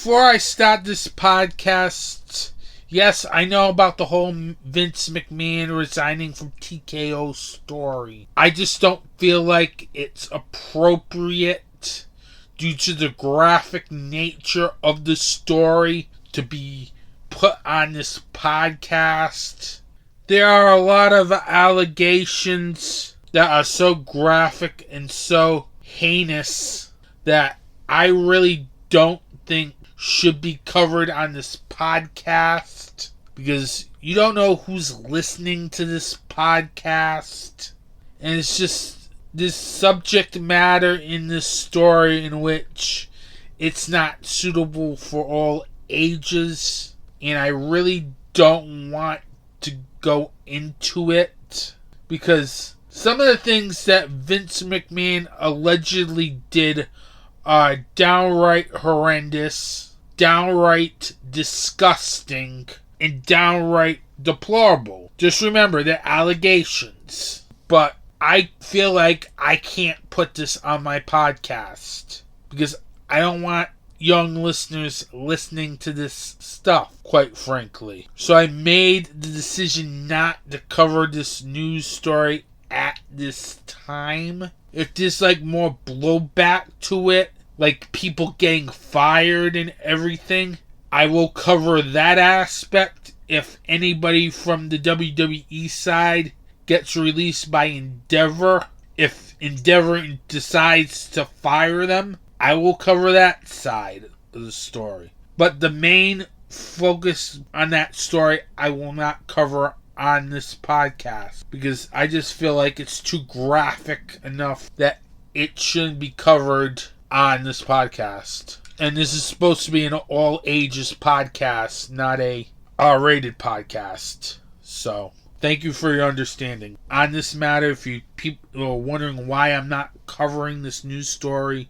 before I start this podcast, yes, I know about the whole Vince McMahon resigning from TKO story. I just don't feel like it's appropriate due to the graphic nature of the story to be put on this podcast. There are a lot of allegations that are so graphic and so heinous that I really don't think should be covered on this podcast, because you don't know who's listening to this podcast, and it's just this subject matter in this story in which it's not suitable for all ages, and I really don't want to go into it, because some of the things that Vince McMahon allegedly did are downright horrendous, downright disgusting, and downright deplorable. Just remember, they're allegations. But I feel like I can't put this on my podcast because I don't want young listeners listening to this stuff, quite frankly. So I made the decision not to cover this news story at this time. If there's like more blowback to it, like people getting fired and everything, I will cover that aspect. If anybody from the WWE side gets released by Endeavor, if Endeavor decides to fire them, I will cover that side of the story. But the main focus on that story, I will not cover on this podcast, because I just feel like it's too graphic enough that it shouldn't be covered on this podcast. And this is supposed to be an all ages podcast, not a R-rated podcast. So thank you for your understanding on this matter. If you people are wondering why I'm not covering this news story,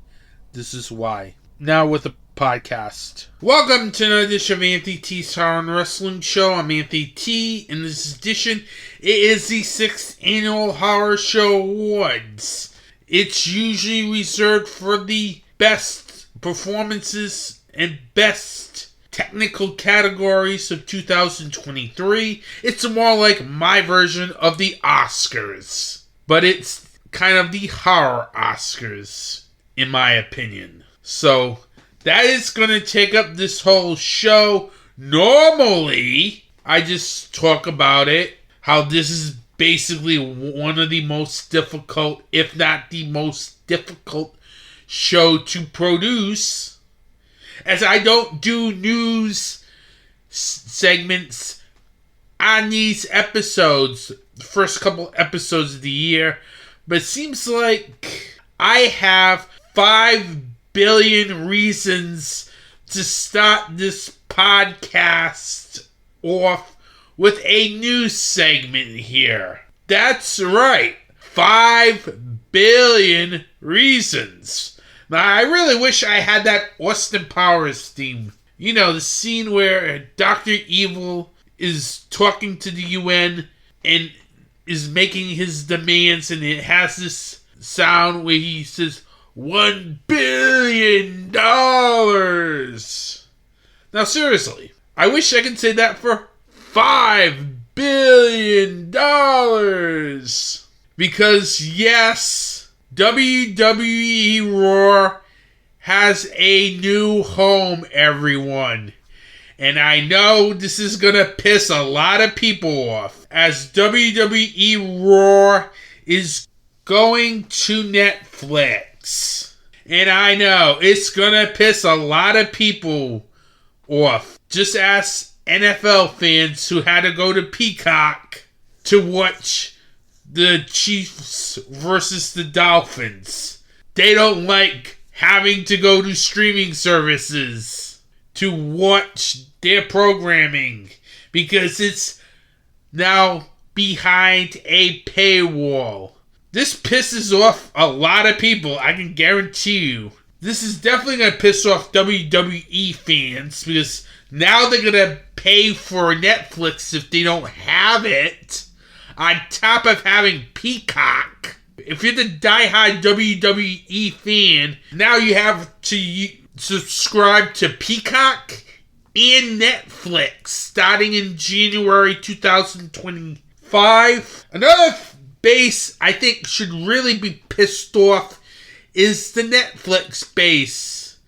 this is why. Now with the podcast. Welcome to another edition of Anthony T's Horror and Wrestling Show. I'm Anthony T. In this edition, it is the 6th Annual Horror Show Awards. It's usually reserved for the best performances and best technical categories of 2023. It's more like my version of the Oscars, but it's kind of the horror Oscars, in my opinion. So that is going to take up this whole show. Normally, I just talk about it, how this is basically one of the most difficult, if not the most difficult show to produce, as I don't do news segments on these episodes, the first couple episodes of the year. But it seems like I have 5 billion reasons to start this podcast off with a news segment here. That's right, 5 billion reasons. Now, I really wish I had that Austin Powers theme. You know, the scene where Dr. Evil is talking to the UN and is making his demands, and it has this sound where he says, $1 billion. Now, seriously, I wish I could say that for $5 billion. Because, yes, WWE Raw has a new home, everyone. And I know this is going to piss a lot of people off, as WWE Raw is going to Netflix. And I know it's going to piss a lot of people off. Just ask NFL fans who had to go to Peacock to watch the Chiefs versus the Dolphins. They don't like having to go to streaming services to watch their programming because it's now behind a paywall. This pisses off a lot of people, I can guarantee you. This is definitely going to piss off WWE fans, because now they're going to pay for Netflix if they don't have it, on top of having Peacock. If you're the diehard WWE fan, now you have to subscribe to Peacock and Netflix starting in January 2025. Another base I think should really be pissed off is the Netflix base,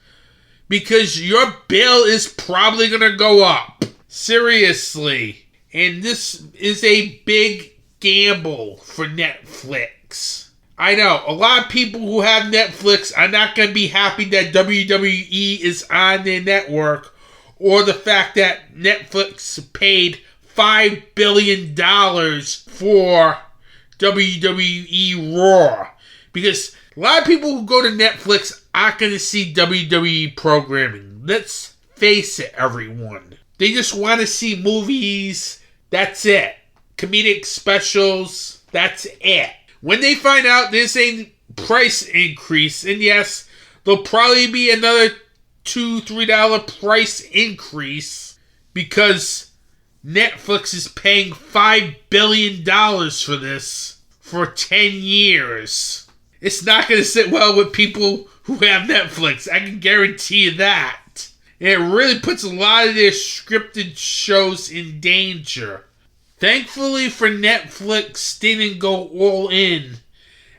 because your bill is probably going to go up. Seriously. And this is a big gamble for Netflix. I know, a lot of people who have Netflix are not going to be happy that WWE is on their network, or the fact that Netflix paid $5 billion for WWE Raw. Because a lot of people who go to Netflix aren't going to see WWE programming. Let's face it, everyone. They just want to see movies. That's it. Comedic specials. That's it. When they find out there's a price increase, and yes, there'll probably be another $2-3 price increase because Netflix is paying $5 billion for this for 10 years. It's not going to sit well with people who have Netflix. I can guarantee you that. And it really puts a lot of their scripted shows in danger. Thankfully for Netflix, they didn't go all in,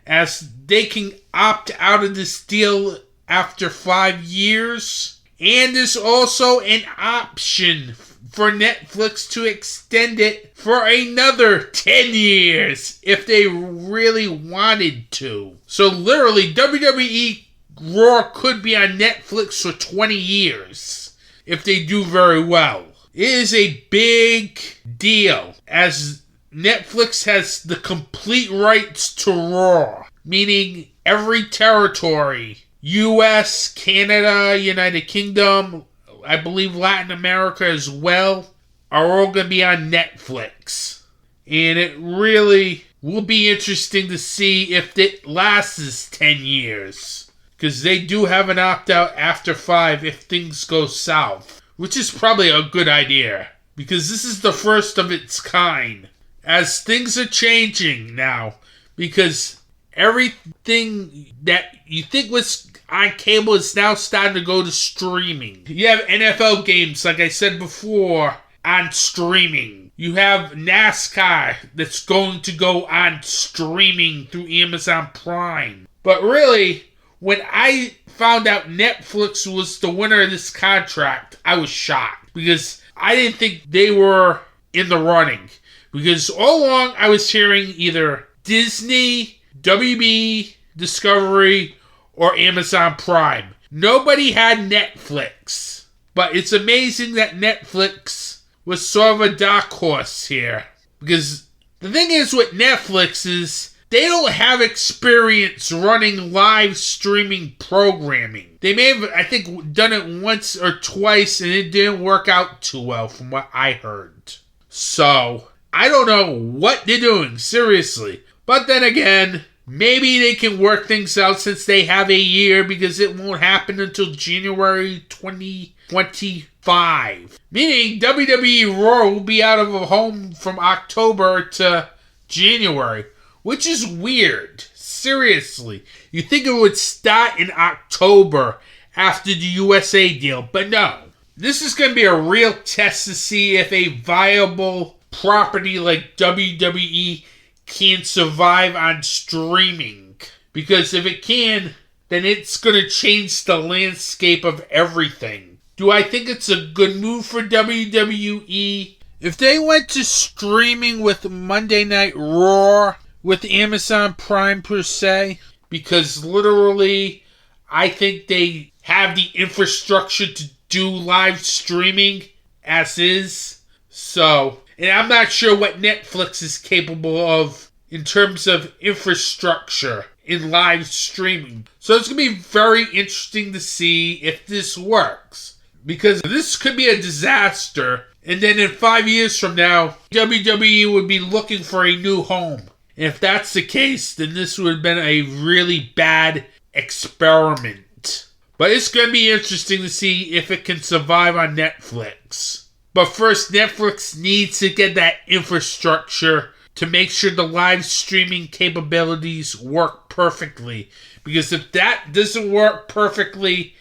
as they can opt out of this deal after 5 years. And there's also an option for Netflix to extend it for another 10 years if they really wanted to. So literally, WWE Raw could be on Netflix for 20 years if they do very well. It is a big deal, as Netflix has the complete rights to Raw, meaning every territory, US, Canada, United Kingdom, I believe Latin America as well, are all going to be on Netflix. And it really will be interesting to see if it lasts 10 years. Because they do have an opt-out after 5 if things go south. Which is probably a good idea, because this is the first of its kind. As things are changing now, because everything that you think was on cable is now starting to go to streaming. You have NFL games, like I said before, on streaming. You have NASCAR that's going to go on streaming through Amazon Prime. But really, when I found out Netflix was the winner of this contract, I was shocked, because I didn't think they were in the running. Because all along I was hearing either Disney, WB, Discovery, or Amazon Prime. Nobody had Netflix. But it's amazing that Netflix was sort of a dark horse here. Because the thing is with Netflix is, they don't have experience running live streaming programming. They may have, I think, done it once or twice, and it didn't work out too well from what I heard. So, I don't know what they're doing, seriously. But then again, maybe they can work things out since they have a year, because it won't happen until January 2025. Meaning, WWE Raw will be out of a home from October to January. Which is weird. Seriously. You think it would start in October after the USA deal, but no. This is going to be a real test to see if a viable property like WWE can survive on streaming. Because if it can, then it's going to change the landscape of everything. Do I think it's a good move for WWE? If they went to streaming with Monday Night Raw, with Amazon Prime per se, because literally I think they have the infrastructure to do live streaming as is. So, and I'm not sure what Netflix is capable of in terms of infrastructure in live streaming. So it's going to be very interesting to see if this works, because this could be a disaster, and then in 5 years from now, WWE would be looking for a new home. If that's the case, then this would have been a really bad experiment. But it's going to be interesting to see if it can survive on Netflix. But first, Netflix needs to get that infrastructure to make sure the live streaming capabilities work perfectly. Because if that doesn't work perfectly,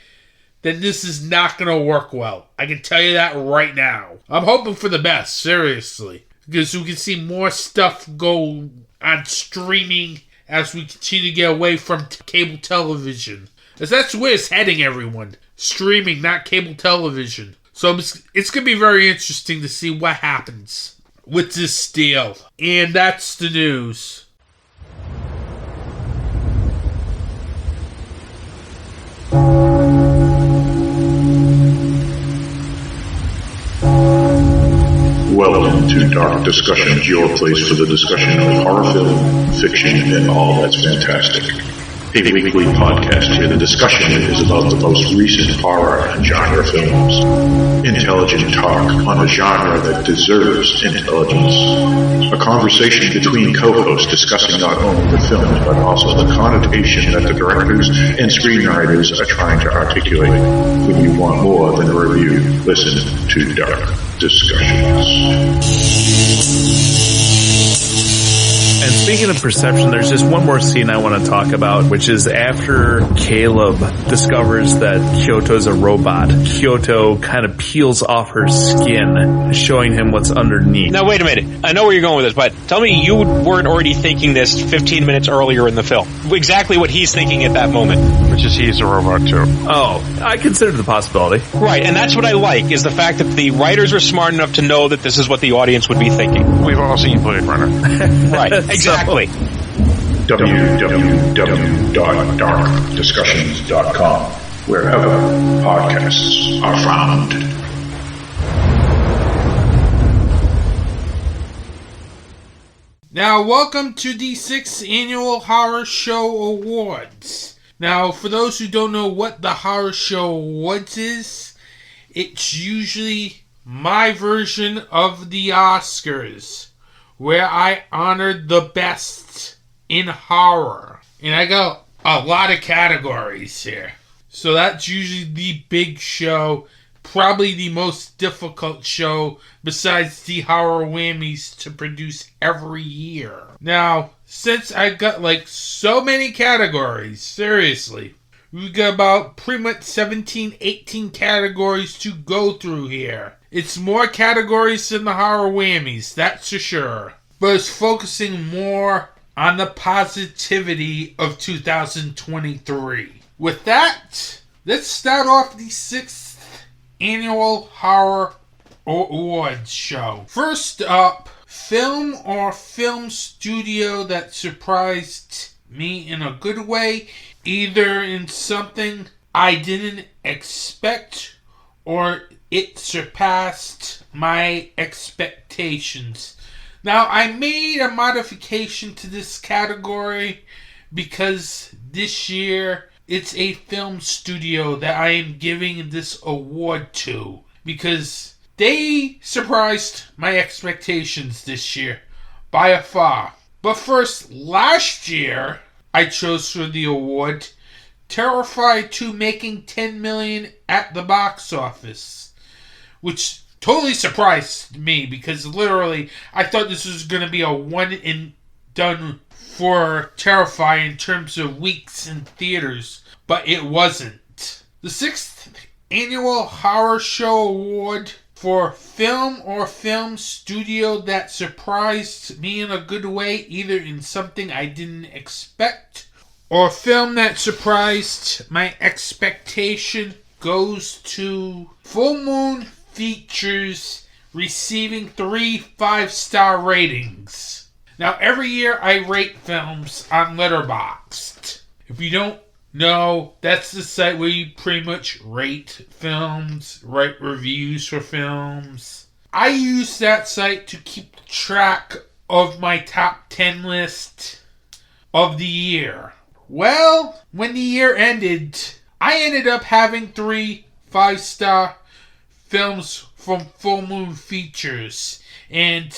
then this is not going to work well. I can tell you that right now. I'm hoping for the best, seriously. Because we can see more stuff go on streaming as we continue to get away from cable television. As that's where it's heading, everyone. Streaming, not cable television. So it's going to be very interesting to see what happens with this deal. And that's the news. Welcome to Dark Discussions, your place for the discussion of horror film, fiction, and all that's fantastic. A weekly podcast where the discussion is about the most recent horror and genre films. Intelligent talk on a genre that deserves intelligence. A conversation between co-hosts discussing not only the films but also the connotation that the directors and screenwriters are trying to articulate. When you want more than a review, listen to Dark Discussions. And speaking of perception, there's just one more scene I want to talk about, which is after Caleb discovers that Kyoto's a robot. Kyoto kind of peels off her skin, showing him what's underneath. Now, wait a minute. I know where you're going with this, but tell me you weren't already thinking this 15 minutes earlier in the film. Exactly what he's thinking at that moment. Which is he's a robot, too. Oh, I considered the possibility. Right, and that's what I like, is the fact that the writers were smart enough to know that this is what the audience would be thinking. We've all seen Blade Runner. Right, exactly. www.darkdiscussions.com, wherever podcasts are found. Now, welcome to the 6th Annual Horror Show Awards. Now, for those who don't know what the Horror Show Awards is, it's usually my version of the Oscars, where I honored the best in horror. And I got a lot of categories here. So that's usually the big show, probably the most difficult show besides the Horror Whammies to produce every year. Now, since I got so many categories, seriously, we got about pretty much 17, 18 categories to go through here. It's more categories than the Horror Whammies, that's for sure. But it's focusing more on the positivity of 2023. With that, let's start off the 6th Annual Horror Awards show. First up, film or film studio that surprised me in a good way, either in something I didn't expect or it surpassed my expectations. Now, I made a modification to this category because this year it's a film studio that I am giving this award to, because they surprised my expectations this year by a far. But first, last year I chose for the award Terrifier 2 making $10 million at the box office, which totally surprised me because literally I thought this was going to be a one and done for Terrifier in terms of weeks in theaters, but it wasn't. The 6th Annual Horror Show Award for film or film studio that surprised me in a good way, either in something I didn't expect or film that surprised my expectation, goes to Full Moon Features, receiving 3 5-star ratings. Now, every year I rate films on Letterboxd. If you don't know, that's the site where you pretty much rate films, write reviews for films. I use that site to keep track of my top 10 list of the year. Well, when the year ended, I ended up having 3 5-star films from Full Moon Features. And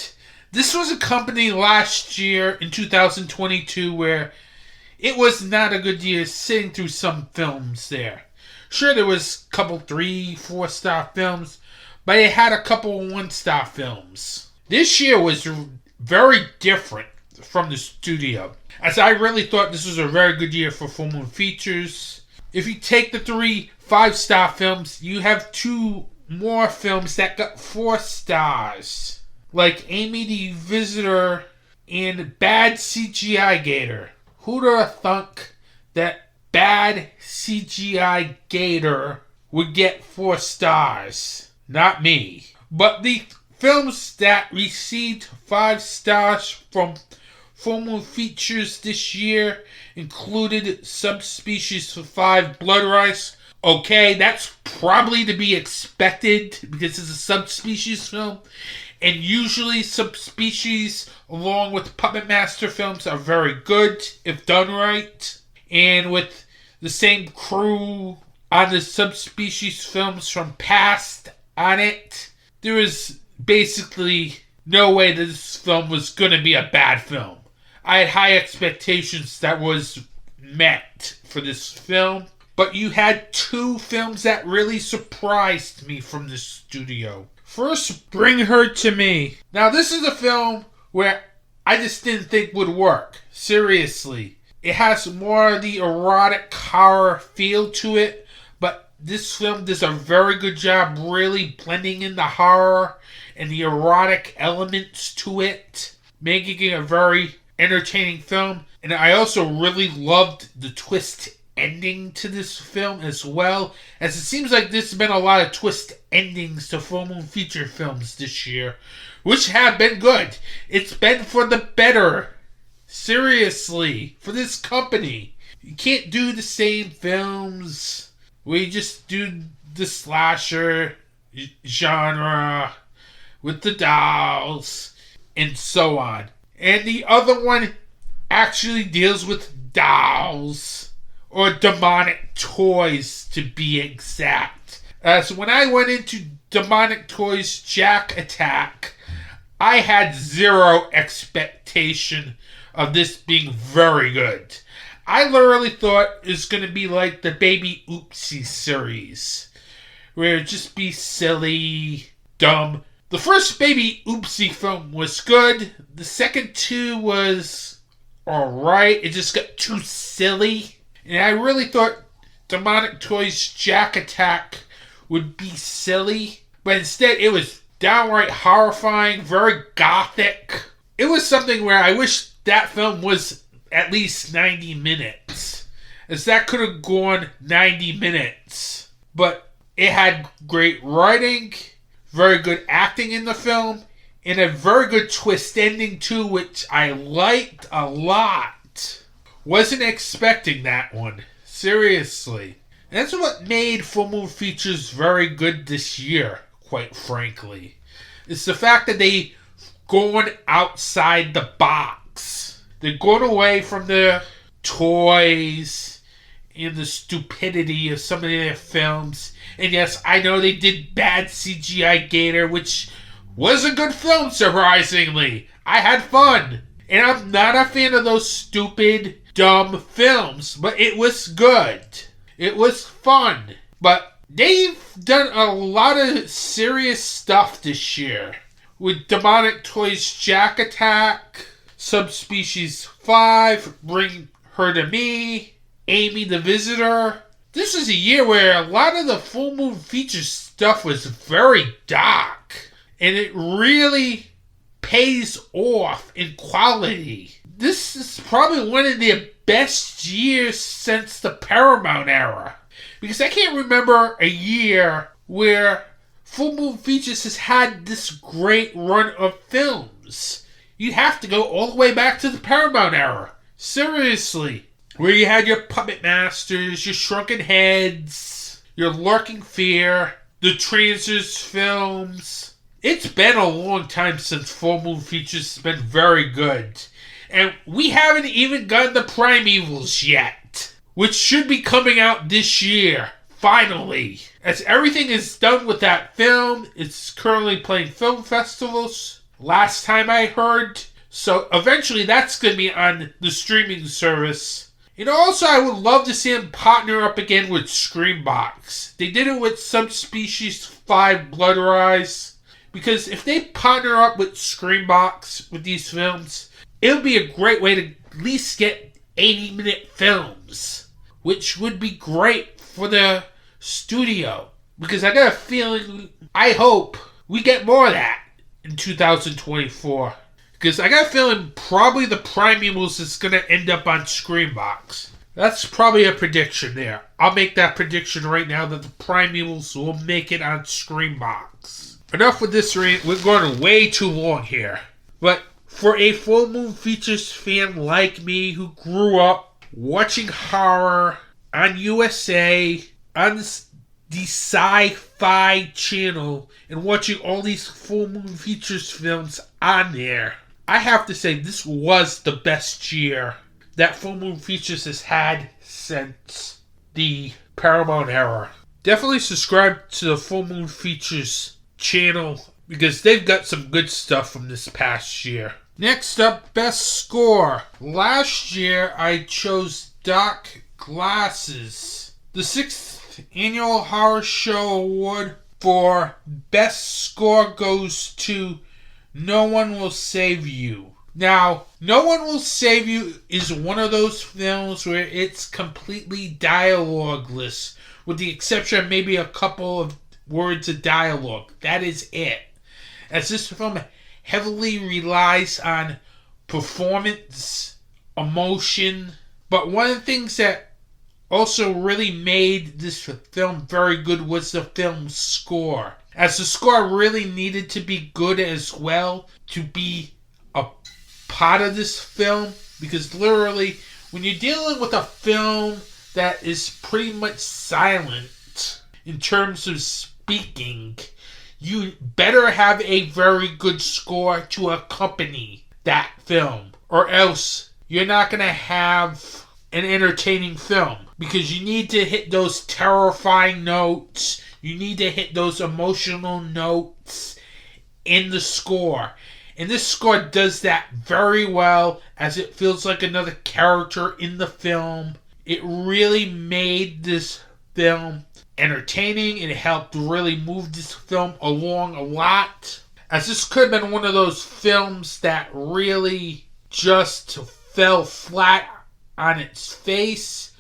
this was a company last year in 2022 where it was not a good year sitting through some films there. Sure, there was a couple 3, 4-star films, but it had a couple 1-star films. This year was very different from the studio, as I really thought this was a very good year for Full Moon Features. if you take the 3 5-star films, you have 2 more films that got 4 stars. Like Amy the Visitor and Bad CGI Gator. Who'd have thunk that Bad CGI Gator would get 4 stars? Not me. But the films that received 5 stars from Full Moon Features this year included Subspecies 5 Blood Rice. Okay, that's probably to be expected because it's a subspecies film. And usually Subspecies, along with Puppet Master films, are very good if done right. And with the same crew on the Subspecies films from past on it, there is basically no way that this film was going to be a bad film. I had high expectations that was met for this film. But you had 2 films that really surprised me from the studio. First, Bring Her to Me. Now, this is a film where I just didn't think would work. Seriously. It has more of the erotic horror feel to it, but this film does a very good job really blending in the horror and the erotic elements to it, making it a very entertaining film. And I also really loved the twist ending to this film as well, as it seems like there's been a lot of twist endings to Full Moon feature films this year, which have been good. It's been for the better. Seriously, for this company. You can't do the same films where you just do the slasher genre with the dolls and so on. And the other one actually deals with dolls. Or demonic toys, to be exact. So when I went into Demonic Toys Jack Attack, I had 0 expectation of this being very good. I literally thought it was going to be like the Baby Oopsie series, where it'd just be silly, dumb. The first Baby Oopsie film was good. The second 2 was alright. It just got too silly. And I really thought Demonic Toys Jack Attack would be silly. But instead, it was downright horrifying, very gothic. It was something where I wish that film was at least 90 minutes. As that could have gone 90 minutes. But it had great writing, very good acting in the film, and a very good twist ending too, which I liked a lot. Wasn't expecting that one. Seriously. And that's what made Full Moon Features very good this year, quite frankly. It's the fact that they gone outside the box. They're going away from the toys and the stupidity of some of their films. And yes, I know they did Bad CGI Gator, which was a good film, surprisingly. I had fun. And I'm not a fan of those stupid, dumb films, but it was good. It was fun. But they've done a lot of serious stuff this year. With Demonic Toys Jack Attack, Subspecies 5, Bring Her to Me, Amy the Visitor. This is a year where a lot of the Full Moon Features stuff was very dark. And it really pays off in quality. This is probably one of their best years since the Paramount era. Because I can't remember a year where Full Moon Features has had this great run of films. You'd have to go all the way back to the Paramount era. Seriously. Where you had your Puppet Masters, your Shrunken Heads, your Lurking Fear, the Trancers films. It's been a long time since Full Moon Features has been very good. And we haven't even gotten the Primevals yet, which should be coming out this year, finally. As everything is done with that film, it's currently playing film festivals, last time I heard. So eventually that's going to be on the streaming service. And also I would love to see them partner up again with Screambox. They did it with Subspecies 5 Blood Rise. Because if they partner up with Screambox with these films, it would be a great way to at least get 80-minute films which would be great for the studio. Because I got a feeling, I hope we get more of that in 2024. Because I got a feeling probably the Primevals is going to end up on Screambox. That's probably a prediction there. I'll make that prediction right now that the Primevals will make it on Screambox. Enough with this rant. We're going way too long here. But for a Full Moon Features fan like me who grew up watching horror on USA, on the Sci-Fi channel, and watching all these Full Moon Features films on there, I have to say this was the best year that Full Moon Features has had since the Paramount era. Definitely subscribe to the Full Moon Features channel because they've got some good stuff from this past year. Next up, Best Score. Last year I chose Dark Glasses. The 6th Annual Horror Show Award for Best Score goes to No One Will Save You. Now, No One Will Save You is one of those films where it's completely dialogueless, with the exception of maybe a couple of words of dialogue. That is it. As this film heavily relies on performance, emotion, but one of the things that also really made this film very good was the film's score. As the score really needed to be good as well to be a part of this film, because literally when you're dealing with a film that is pretty much silent in terms of speaking, you better have a very good score to accompany that film, or else you're not going to have an entertaining film, because you need to hit those terrifying notes, you need to hit those emotional notes in the score. And this score does that very well, as it feels like another character in the film. It really made this film entertaining, and it helped really move this film along a lot. As this could have been one of those films that really just fell flat on its face,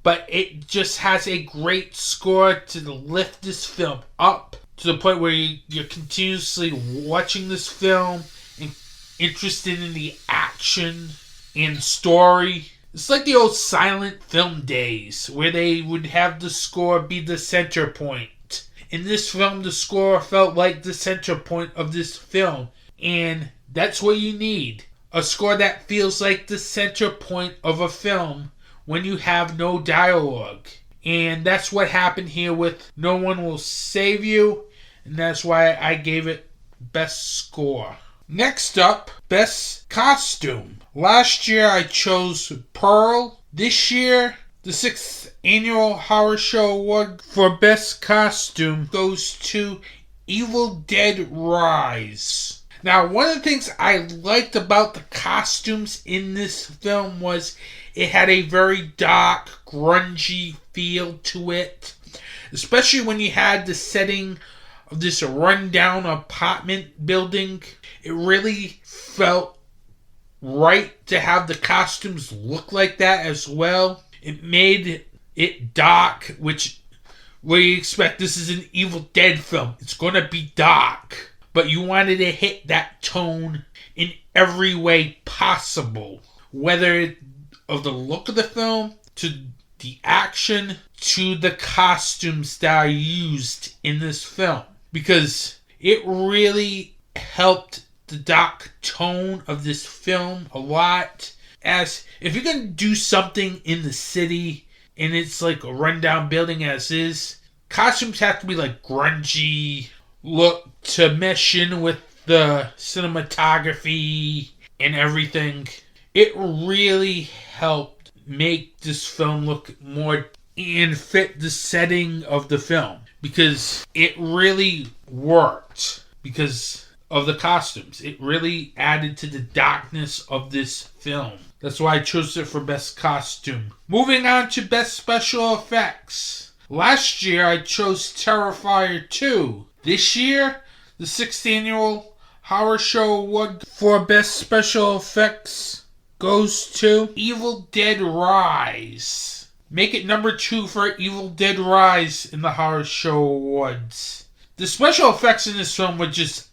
but it just has a great score to lift this film up to the point where you're continuously watching this film and interested in the action and story. It's like the old silent film days where they would have the score be the center point. In this film, the score felt like the center point of this film, and that's what you need. A score that feels like the center point of a film when you have no dialogue. And that's what happened here with No One Will Save You, and that's why I gave it Best Score. Next up, Best Costume. Last year I chose Pearl. This year, the 6th Annual Horror Show Award for Best Costume goes to Evil Dead Rise. Now, one of the things I liked about the costumes in this film was it had a very dark, grungy feel to it. Especially when you had the setting of this rundown apartment building. It really felt right to have the costumes look like that as well. It made it dark, which what you expect. This is an Evil Dead film. It's going to be dark. But you wanted to hit that tone in every way possible. Whether of the look of the film, to the action, to the costumes that are used in this film. Because it really helped the dark tone of this film a lot. As if you're going to do something in the city and it's like a rundown building as is, costumes have to be like grungy look to mesh in with the cinematography and everything. It really helped make this film look more and fit the setting of the film, because it really worked because of the costumes. It really added to the darkness of this film. That's why I chose it for Best Costume. Moving on to Best Special Effects. Last year I chose Terrifier 2. This year, the 6th Annual Horror Show Award for Best Special Effects goes to Evil Dead Rise. Make it number 2 for Evil Dead Rise in the Horror Show Awards. The special effects in this film were just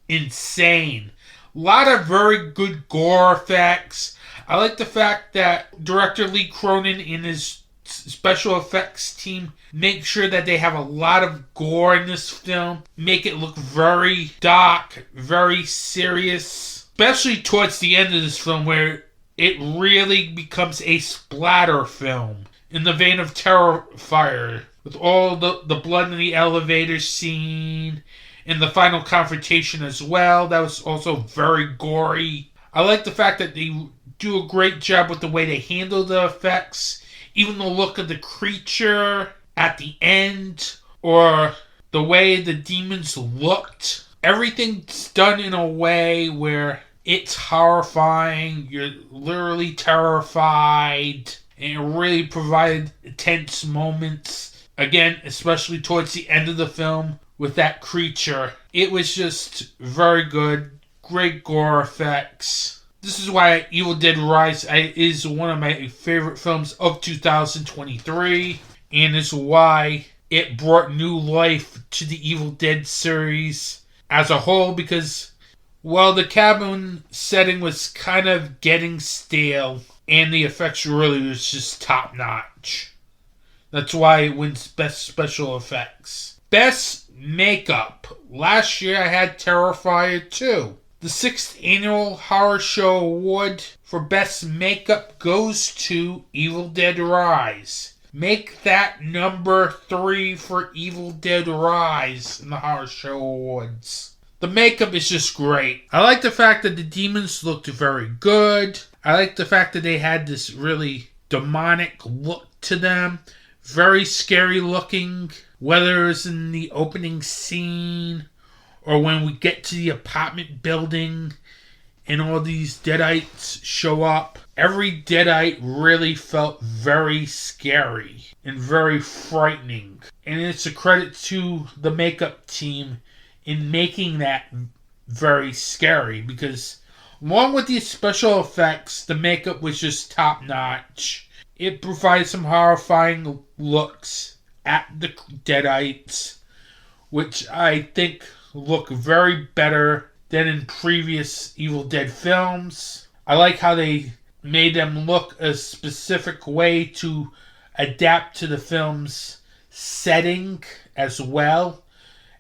insane. A lot of very good gore effects. I like the fact that director Lee Cronin and his special effects team make sure that they have a lot of gore in this film. Make it look very dark, very serious. Especially towards the end of this film where it really becomes a splatter film. In the vein of Terrifier. With all the blood in the elevator scene. And the final confrontation as well. That was also very gory. I like the fact that they do a great job with the way they handle the effects. Even the look of the creature at the end. Or the way the demons looked. Everything's done in a way where it's horrifying. You're literally terrified. And it really provided tense moments. Again, especially towards the end of the film with that creature. It was just very good. Great gore effects. This is why Evil Dead Rise is one of my favorite films of 2023. And is why it brought new life to the Evil Dead series as a whole. Because, well, the cabin setting was kind of getting stale. And the effects really was just top notch. That's why it wins Best Special Effects. Best Makeup. Last year I had Terrifier 2. The 6th Annual Horror Show Award for Best Makeup goes to Evil Dead Rise. Make that number 3 for Evil Dead Rise in the Horror Show Awards. The makeup is just great. I like the fact that the demons looked very good. I like the fact that they had this really demonic look to them. Very scary looking. Whether it's in the opening scene or when we get to the apartment building and all these deadites show up. Every deadite really felt very scary and very frightening. And it's a credit to the makeup team in making that very scary, because along with these special effects, the makeup was just top notch. It provides some horrifying looks at the deadites, which I think look very better than in previous Evil Dead films. I like how they made them look a specific way to adapt to the film's setting as well,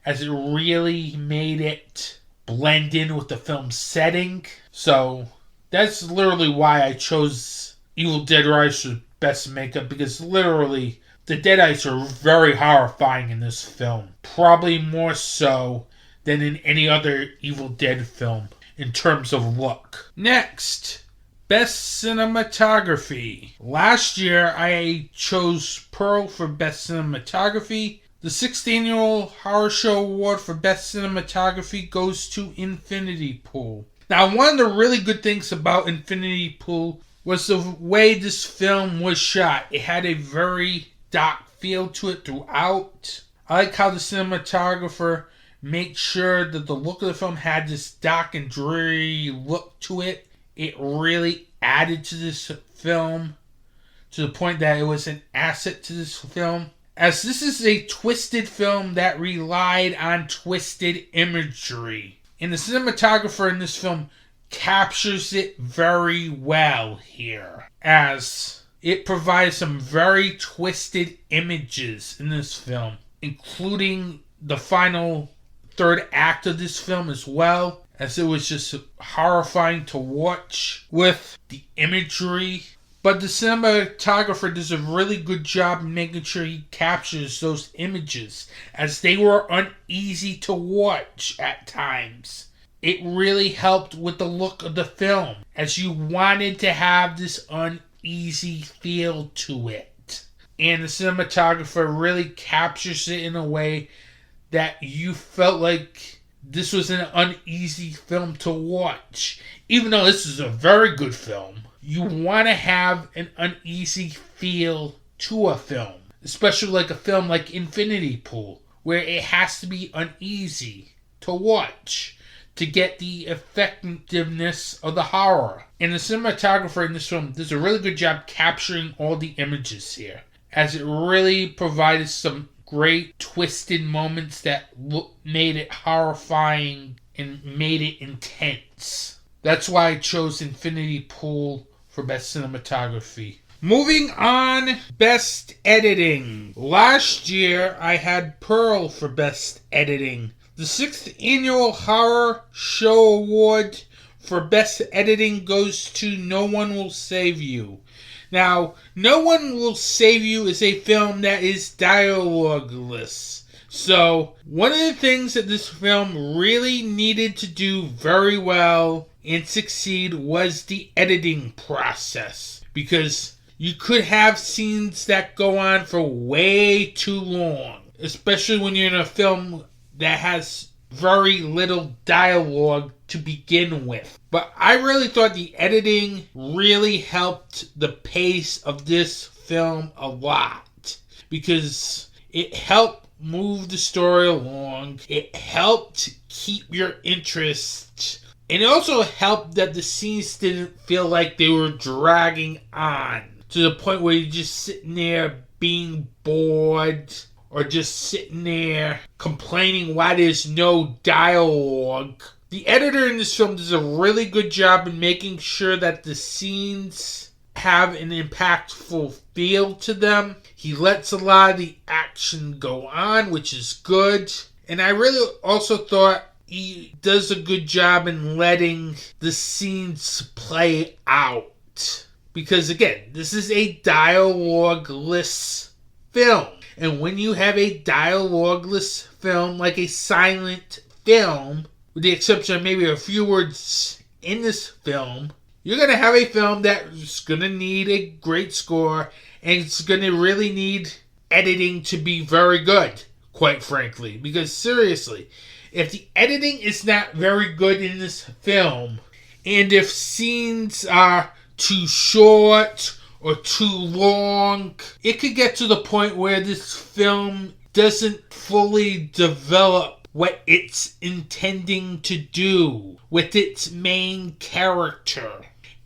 as it really made it blend in with the film's setting. So that's literally why I chose Evil Dead Rise for Best Makeup, because literally the deadites are very horrifying in this film. Probably more so than in any other Evil Dead film in terms of look. Next, Best Cinematography. Last year I chose Pearl for Best Cinematography. The 6th Annual Horror Show Award for Best Cinematography goes to Infinity Pool. Now, one of the really good things about Infinity Pool was the way this film was shot. It had a very dark feel to it throughout. I like how the cinematographer made sure that the look of the film had this dark and dreary look to it. It really added to this film to the point that it was an asset to this film. As this is a twisted film that relied on twisted imagery. And the cinematographer in this film captures it very well here, as it provides some very twisted images in this film, including the final third act of this film as well, as it was just horrifying to watch with the imagery. But the cinematographer does a really good job in making sure he captures those images, as they were uneasy to watch at times. It really helped with the look of the film, as you wanted to have this uneasy feel to it. And the cinematographer really captures it in a way that you felt like this was an uneasy film to watch. Even though this is a very good film, you want to have an uneasy feel to a film. Especially like a film like Infinity Pool, where it has to be uneasy to watch. to get the effectiveness of the horror. And the cinematographer in this film does a really good job capturing all the images here, as it really provided some great twisted moments that made it horrifying and made it intense. That's why I chose Infinity Pool for Best Cinematography. Moving on, Best Editing. Last year, I had Pearl for Best Editing. The 6th Annual Horror Show Award for Best Editing goes to No One Will Save You. Now, No One Will Save You is a film that is dialogueless. So, one of the things that this film really needed to do very well and succeed was the editing process. Because you could have scenes that go on for way too long, especially when you're in a film that has very little dialogue to begin with. But I really thought the editing really helped the pace of this film a lot, because it helped move the story along, it helped keep your interest, and it also helped that the scenes didn't feel like they were dragging on to the point where you're just sitting there being bored or just sitting there complaining why there's no dialogue. The editor in this film does a really good job in making sure that the scenes have an impactful feel to them. He lets a lot of the action go on, which is good. And I really also thought he does a good job in letting the scenes play out. Because again, this is a dialogueless film. And when you have a dialogueless film, like a silent film, with the exception of maybe a few words in this film, you're going to have a film that's going to need a great score, and it's going to really need editing to be very good, quite frankly. Because seriously, if the editing is not very good in this film, and if scenes are too short or too long, it could get to the point where this film doesn't fully develop what it's intending to do with its main character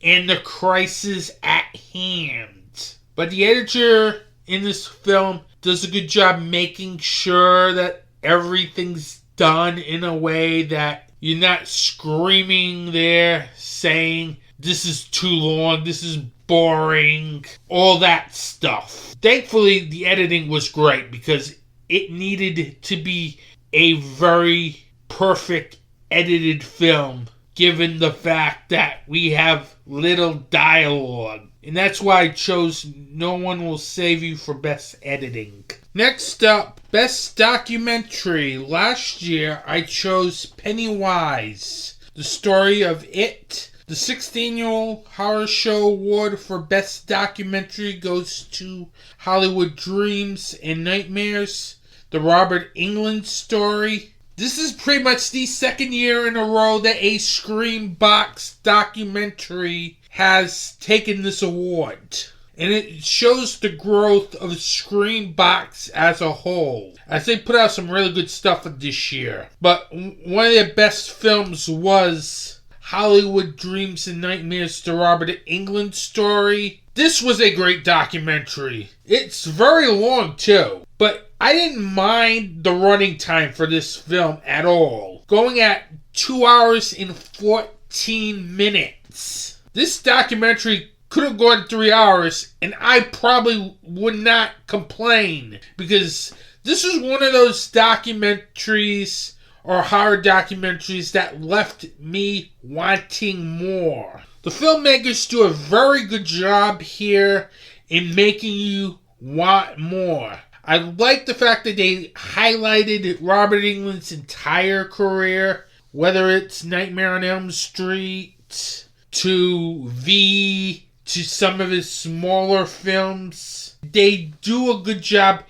and the crisis at hand. But the editor in this film does a good job making sure that everything's done in a way that you're not screaming there saying, "This is too long, this is boring," all that stuff. Thankfully, the editing was great because it needed to be a very perfect edited film, given the fact that we have little dialogue. And that's why I chose No One Will Save You for Best Editing. Next up, Best Documentary. Last year, I chose Pennywise, the story of It. The 6th Annual Horror Show Award for Best Documentary goes to Hollywood Dreams and Nightmares, the Robert Englund story. This is pretty much the second year in a row that a Screambox documentary has taken this award. And it shows the growth of Screambox as a whole, as they put out some really good stuff this year. But one of their best films was Hollywood Dreams and Nightmares, the Robert Englund story. This was a great documentary. It's very long too, but I didn't mind the running time for this film at all, going at 2 hours and 14 minutes. This documentary could have gone 3 hours, and I probably would not complain, because this is one of those documentaries or horror documentaries that left me wanting more. The filmmakers do a very good job here in making you want more. I like the fact that they highlighted Robert Englund's entire career, whether it's Nightmare on Elm Street, to V, to some of his smaller films. They do a good job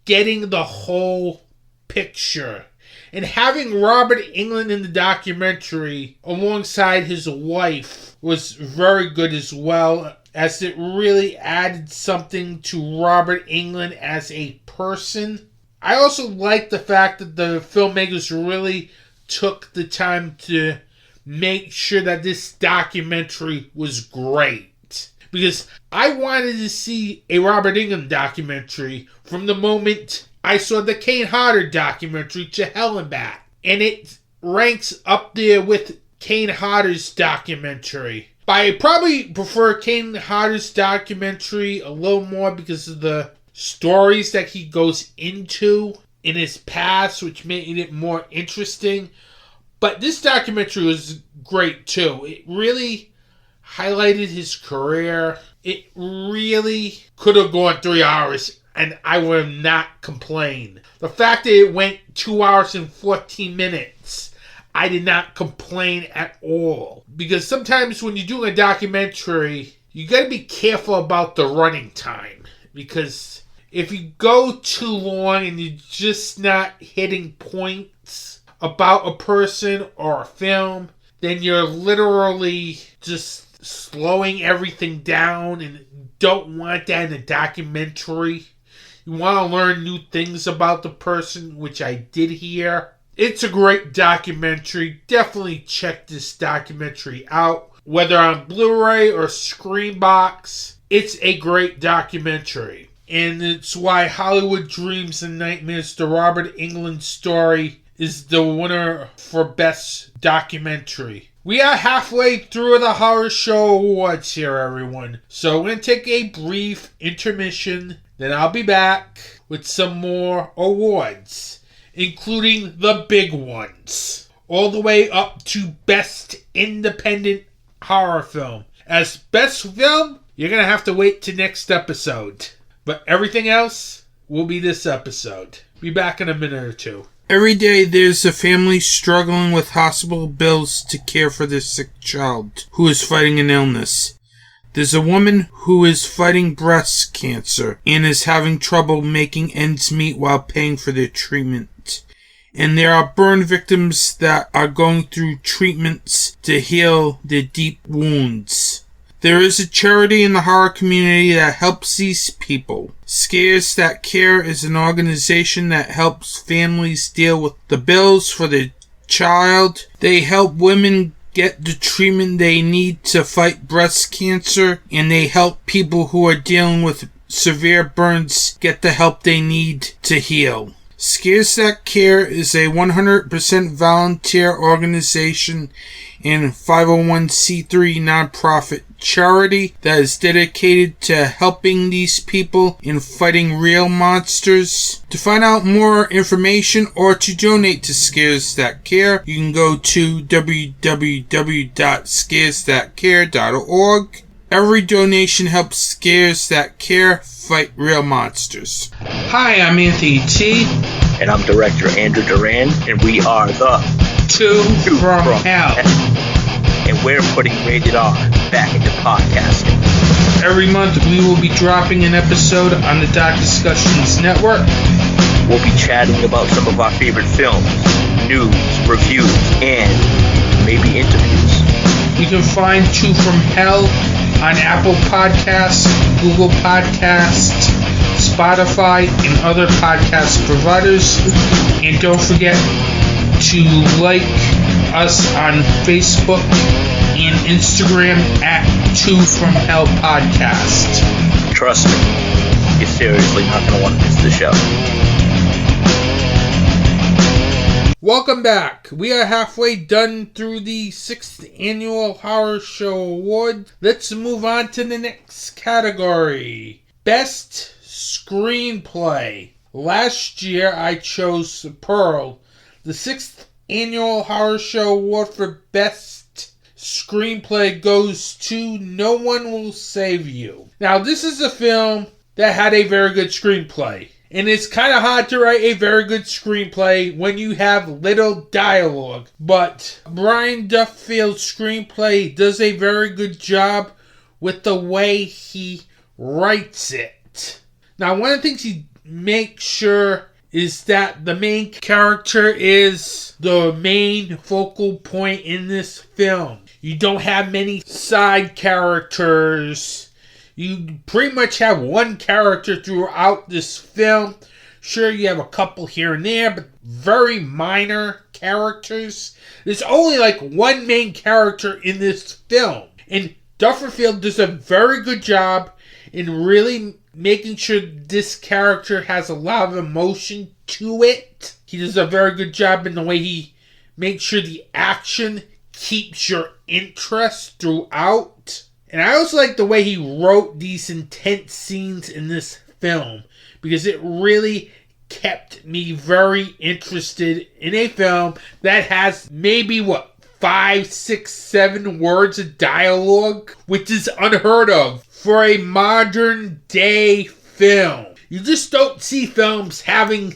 getting the whole picture. And having Robert Englund in the documentary alongside his wife was very good as well, as it really added something to Robert Englund as a person. I also like the fact that the filmmakers really took the time to make sure that this documentary was great. Because I wanted to see a Robert Englund documentary from the moment I saw the Kane Hodder documentary, To Hell and Back. And it ranks up there with Kane Hodder's documentary. But I probably prefer Kane Hodder's documentary a little more because of the stories that he goes into in his past, which made it more interesting. But this documentary was great too. It really highlighted his career. It really could have gone 3 hours and I would have not complained. The fact that it went 2 hours and 14 minutes, I did not complain at all. Because sometimes when you're doing a documentary, you got to be careful about the running time. Because if you go too long and you're just not hitting points about a person or a film, then you're literally just slowing everything down, and don't want that in a documentary. You want to learn new things about the person, which I did here. It's a great documentary. Definitely check this documentary out. Whether on Blu-ray or Screenbox, it's a great documentary. And it's why Hollywood Dreams and Nightmares, the Robert Englund story, is the winner for Best Documentary. We are halfway through the Horror Show Awards here, everyone. So we're going to take a brief intermission. Then I'll be back with some more awards, including the big ones, all the way up to Best Independent Horror Film. As Best Film, you're going to have to wait till next episode. But everything else will be this episode. Be back in a minute or two. Every day there's a family struggling with hospital bills to care for their sick child who is fighting an illness. There's a woman who is fighting breast cancer and is having trouble making ends meet while paying for their treatment. And there are burn victims that are going through treatments to heal their deep wounds. There is a charity in the horror community that helps these people. Scares That Care is an organization that helps families deal with the bills for their child. They help women get the treatment they need to fight breast cancer, and they help people who are dealing with severe burns get the help they need to heal. Scares That Care is a 100% volunteer organization and 501c3 nonprofit charity that is dedicated to helping these people in fighting real monsters. To find out more information or to donate to Scares That Care, you can go to www.scaresthatcare.org. Every donation helps Scares That Care fight real monsters. Hi, I'm Anthony T. And I'm Director Andrew Duran, and we are the Two from Hell. And we're putting Rated R back into podcasting. Every month we will be dropping an episode on the Dark Discussions Network. We'll be chatting about some of our favorite films, news, reviews, and maybe interviews. You can find Two from Hell on Apple Podcasts, Google Podcasts, Spotify, and other podcast providers. And don't forget to like us on Facebook and Instagram at Two from Hell Podcast. Trust me, you're seriously not going to want to miss the show. Welcome back. We are halfway done through the 6th Annual Horror Show Award. Let's move on to the next category. Best Screenplay. Last year I chose Pearl. The 6th Annual Horror Show Award for Best Screenplay goes to No One Will Save You. Now, this is a film that had a very good screenplay. And it's kind of hard to write a very good screenplay when you have little dialogue. But Brian Duffield's screenplay does a very good job with the way he writes it. Now, one of the things he makes sure is that the main character is the main focal point in this film. You don't have many side characters. You pretty much have one character throughout this film. Sure, you have a couple here and there, but very minor characters. There's only like one main character in this film. And Dufferfield does a very good job in really making sure this character has a lot of emotion to it. He does a very good job in the way he makes sure the action keeps your interest throughout. And I also like the way he wrote these intense scenes in this film, because it really kept me very interested in a film that has maybe 5, 6, 7 words of dialogue, which is unheard of for a modern day film. You just don't see films having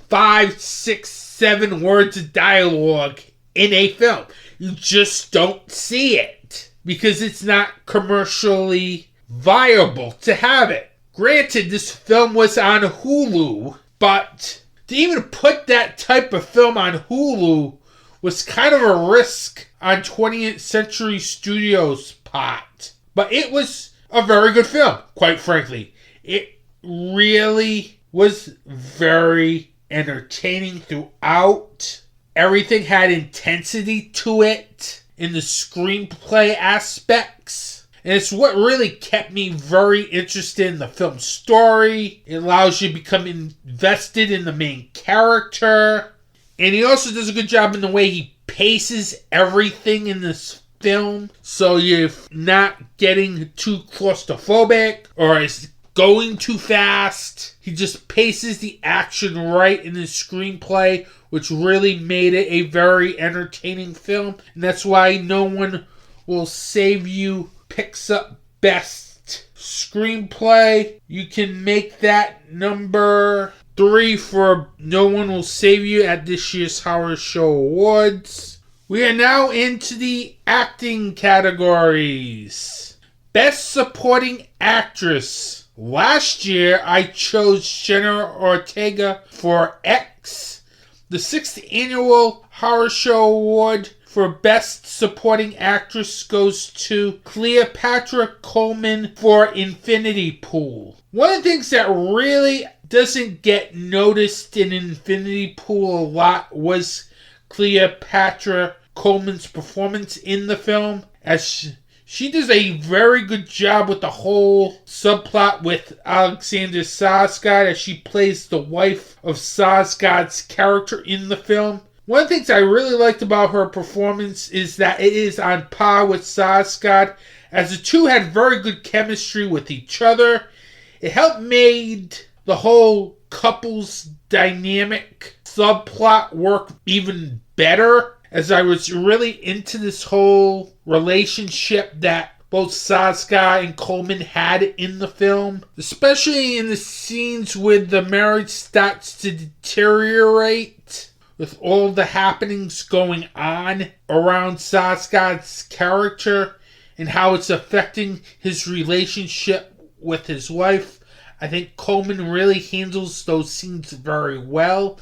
5, 6, 7 words of dialogue in a film. You just don't see it because it's not commercially viable to have it. Granted, this film was on Hulu, but to even put that type of film on Hulu was kind of a risk on 20th Century Studios' part. But it was a very good film, quite frankly. It really was very entertaining throughout. Everything had intensity to it in the screenplay aspects. And it's what really kept me very interested in the film's story. It allows you to become invested in the main character. And he also does a good job in the way he paces everything in this film. So you're not getting too claustrophobic or is going too fast. He just paces the action right in his screenplay, which really made it a very entertaining film. And that's why No One Will Save You picks up Best Screenplay. You can make that number 3 for No One Will Save You at this year's Horror Show Awards. We are now into the acting categories. Best Supporting Actress. Last year, I chose Jenna Ortega for X. The 6th Annual Horror Show Award for Best Supporting Actress goes to Cleopatra Coleman for Infinity Pool. One of the things that really doesn't get noticed in Infinity Pool a lot was Cleopatra Coleman's performance in the film, as she does a very good job with the whole subplot with Alexander Skarsgård, as she plays the wife of Skarsgård's character in the film. One of the things I really liked about her performance is that it is on par with Skarsgård, as the two had very good chemistry with each other. It helped made the whole couple's dynamic subplot work even better, as I was really into this whole relationship that both Skarsgård and Coleman had in the film. Especially in the scenes where the marriage starts to deteriorate, with all the happenings going on around Skarsgård's character and how it's affecting his relationship with his wife. I think Coleman really handles those scenes very well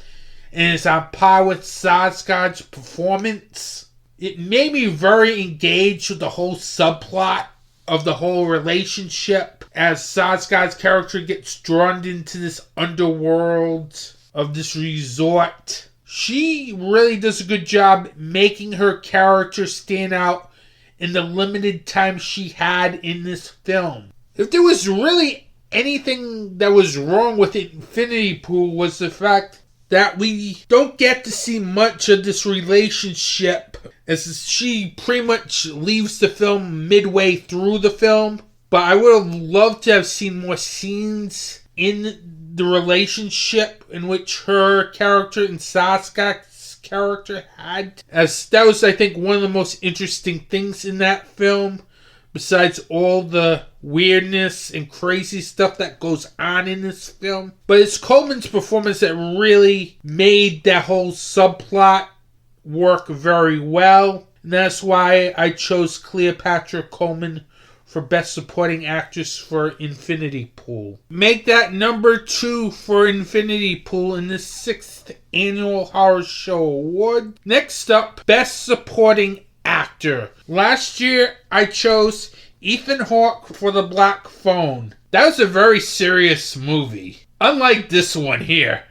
and is on par with Skarsgård's performance. It made me very engaged with the whole subplot of the whole relationship, as Skarsgård's character gets drawn into this underworld of this resort. She really does a good job making her character stand out in the limited time she had in this film. If there was really anything that was wrong with Infinity Pool, was the fact that we don't get to see much of this relationship, as she pretty much leaves the film midway through the film. But I would have loved to have seen more scenes in the relationship in which her character and Skarsgård's character had, as that was, I think, one of the most interesting things in that film, besides all the weirdness and crazy stuff that goes on in this film. But it's Coleman's performance that really made that whole subplot work very well. And that's why I chose Cleopatra Coleman for Best Supporting Actress for Infinity Pool. Make that number 2 for Infinity Pool in the 6th Annual Horror Show Award. Next up, Best Supporting Actor. Last year, I chose Ethan Hawke for The Black Phone. That was a very serious movie. Unlike this one here,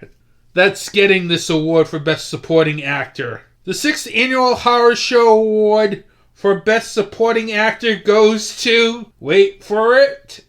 that's getting this award for Best Supporting Actor. The 6th Annual Horror Show Award for Best Supporting Actor goes to, wait for it,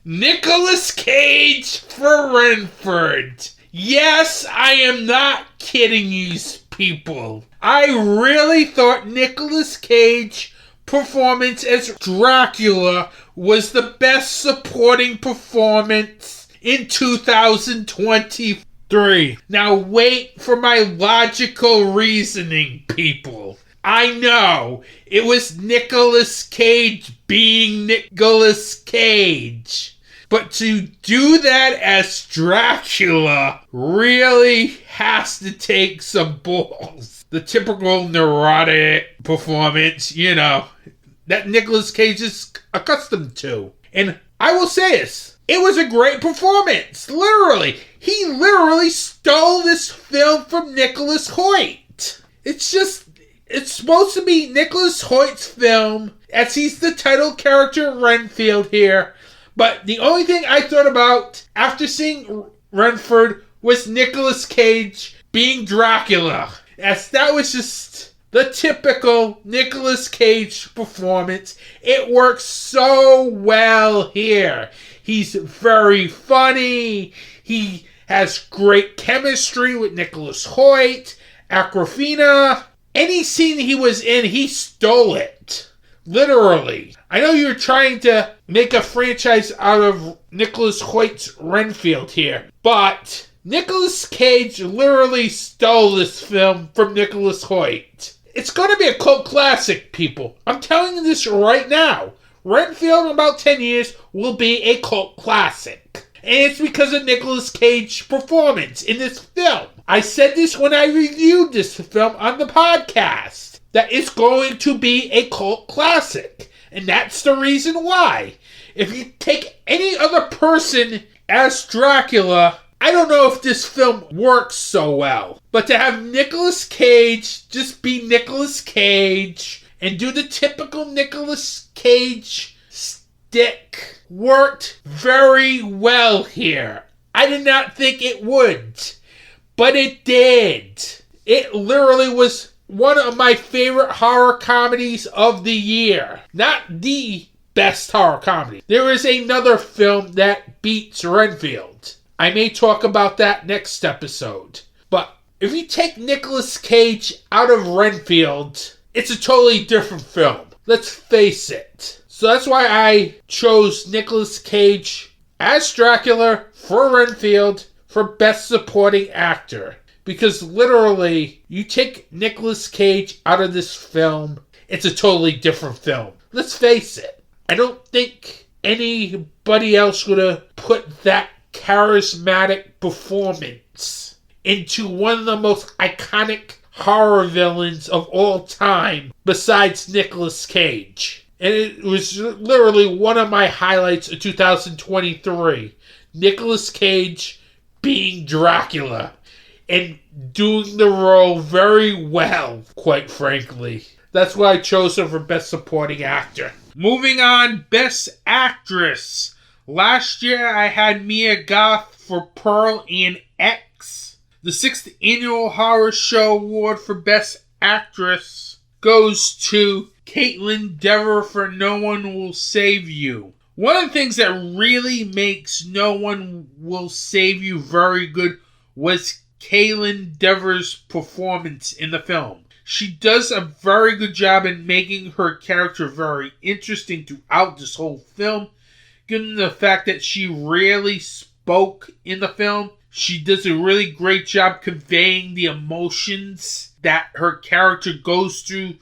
Nicolas Cage for Renford. Yes, I am not kidding you people. I really thought Nicolas Cage's performance as Dracula was the best supporting performance in 2023. Now wait for my logical reasoning, people. I know it was Nicolas Cage being Nicolas Cage. But to do that as Dracula really has to take some balls. The typical neurotic performance, that Nicolas Cage is accustomed to. And I will say this, it was a great performance. Literally. He literally stole this film from Nicholas Hoult. It's supposed to be Nicholas Hoult's film, as he's the title character Renfield here. But the only thing I thought about after seeing Renford was Nicolas Cage being Dracula. As that was just the typical Nicolas Cage performance. It works so well here. He's very funny. He has great chemistry with Nicholas Hoult, Awkwafina. Any scene he was in, he stole it. Literally. I know you're trying to make a franchise out of Nicholas Hoult's Renfield here, but Nicolas Cage literally stole this film from Nicholas Hoult. It's going to be a cult classic, people. I'm telling you this right now. Renfield in about 10 years will be a cult classic. And it's because of Nicolas Cage's performance in this film. I said this when I reviewed this film on the podcast. That it's going to be a cult classic. And that's the reason why. If you take any other person as Dracula, I don't know if this film works so well. But to have Nicolas Cage just be Nicolas Cage and do the typical Nicolas Cage stick worked very well here. I did not think it would. But it did. It literally was one of my favorite horror comedies of the year. Not the best horror comedy. There is another film that beats Renfield. I may talk about that next episode. But if you take Nicolas Cage out of Renfield, it's a totally different film. Let's face it. So that's why I chose Nicolas Cage as Dracula for Renfield for Best Supporting Actor. Because literally, you take Nicolas Cage out of this film, it's a totally different film. Let's face it. I don't think anybody else would have put that charismatic performance into one of the most iconic horror villains of all time besides Nicolas Cage. And it was literally one of my highlights of 2023. Nicolas Cage being Dracula. And doing the role very well, quite frankly. That's why I chose her for Best Supporting Actor. Moving on, Best Actress. Last year I had Mia Goth for Pearl and X. The 6th Annual Horror Show Award for Best Actress goes to Caitlin Dever for No One Will Save You. One of the things that really makes No One Will Save You very good was Caitlin Dever's performance in the film. She does a very good job in making her character very interesting throughout this whole film. Given the fact that she rarely spoke in the film, she does a really great job conveying the emotions that her character goes through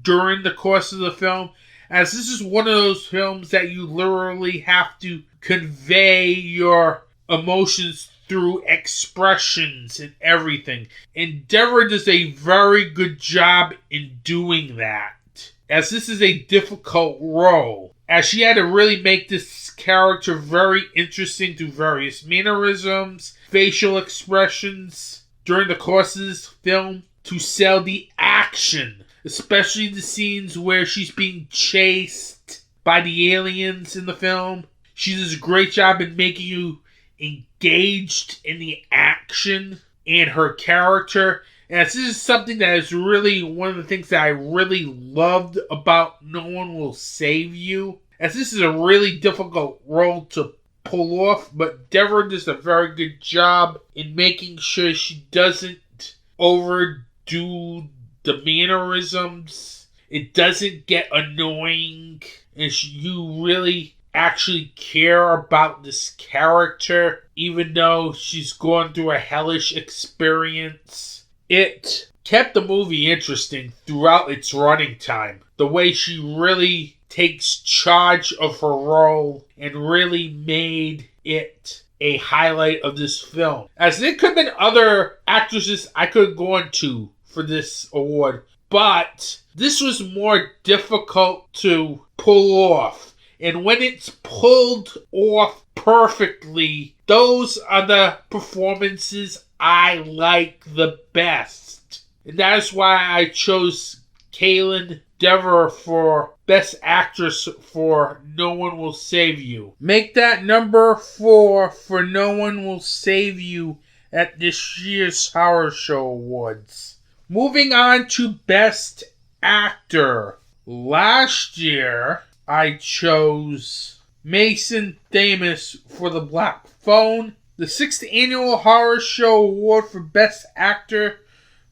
during the course of the film. As this is one of those films that you literally have to convey your emotions through expressions and everything. And Deborah does a very good job in doing that, as this is a difficult role, as she had to really make this character very interesting through various mannerisms, facial expressions during the course of this film to sell the action, especially the scenes where she's being chased by the aliens in the film. She does a great job in making you engaged in the action and her character. And this is something that is really one of the things that I really loved about No One Will Save You. As this is a really difficult role to pull off, but Deborah does a very good job in making sure she doesn't overdo the mannerisms. It doesn't get annoying, and you really actually care about this character, even though she's going through a hellish experience. It kept the movie interesting throughout its running time. The way she really takes charge of her role and really made it a highlight of this film. As there could have been other actresses I could have gone to for this award, but this was more difficult to pull off. And when it's pulled off perfectly, those are the performances I like the best. And that is why I chose Kaitlyn Dever for Best Actress for No One Will Save You. Make that number 4 for No One Will Save You at this year's Horror Show Awards. Moving on to Best Actor. Last year, I chose Mason Thames for The Black Phone. The 6th Annual Horror Show Award for Best Actor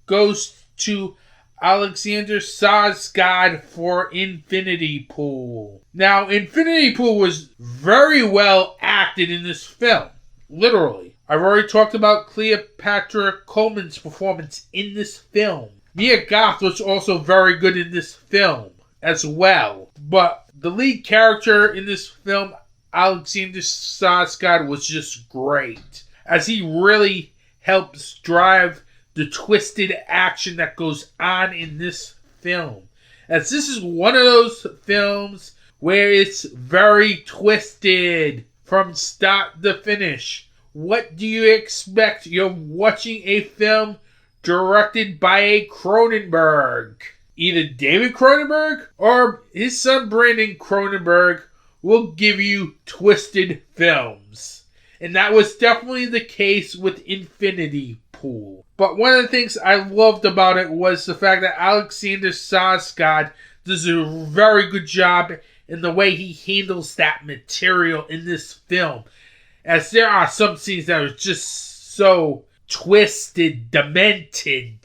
goes to Alexander Skarsgård for Infinity Pool. Now, Infinity Pool was very well acted in this film. Literally. I've already talked about Cleopatra Coleman's performance in this film. Mia Goth was also very good in this film as well. But the lead character in this film, Alexander Skarsgård, was just great, as he really helps drive the twisted action that goes on in this film. As this is one of those films where it's very twisted from start to finish. What do you expect? You're watching a film directed by a Cronenberg. Either David Cronenberg or his son Brandon Cronenberg will give you twisted films. And that was definitely the case with Infinity Pool. But one of the things I loved about it was the fact that Alexander Skarsgård does a very good job in the way he handles that material in this film. As there are some scenes that are just so twisted, demented.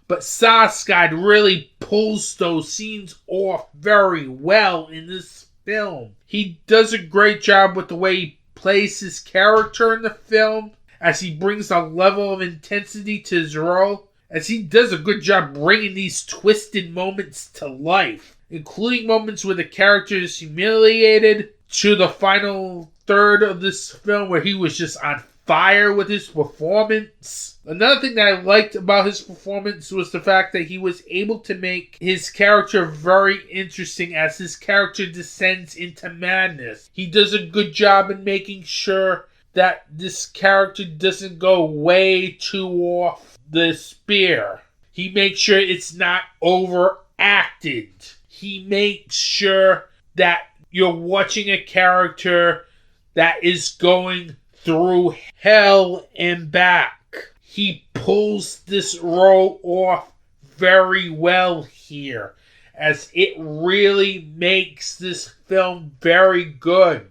But Skarsgård really pulls those scenes off very well in this film. He does a great job with the way he plays his character in the film, as he brings a level of intensity to his role, as he does a good job bringing these twisted moments to life, including moments where the character is humiliated, to the final third of this film where he was just on fire with his performance. Another thing that I liked about his performance was the fact that he was able to make his character very interesting as his character descends into madness. He does a good job in making sure that this character doesn't go way too off the spear. He makes sure it's not overacted. He makes sure that you're watching a character that is going through hell and back. He pulls this role off very well here, as it really makes this film very good.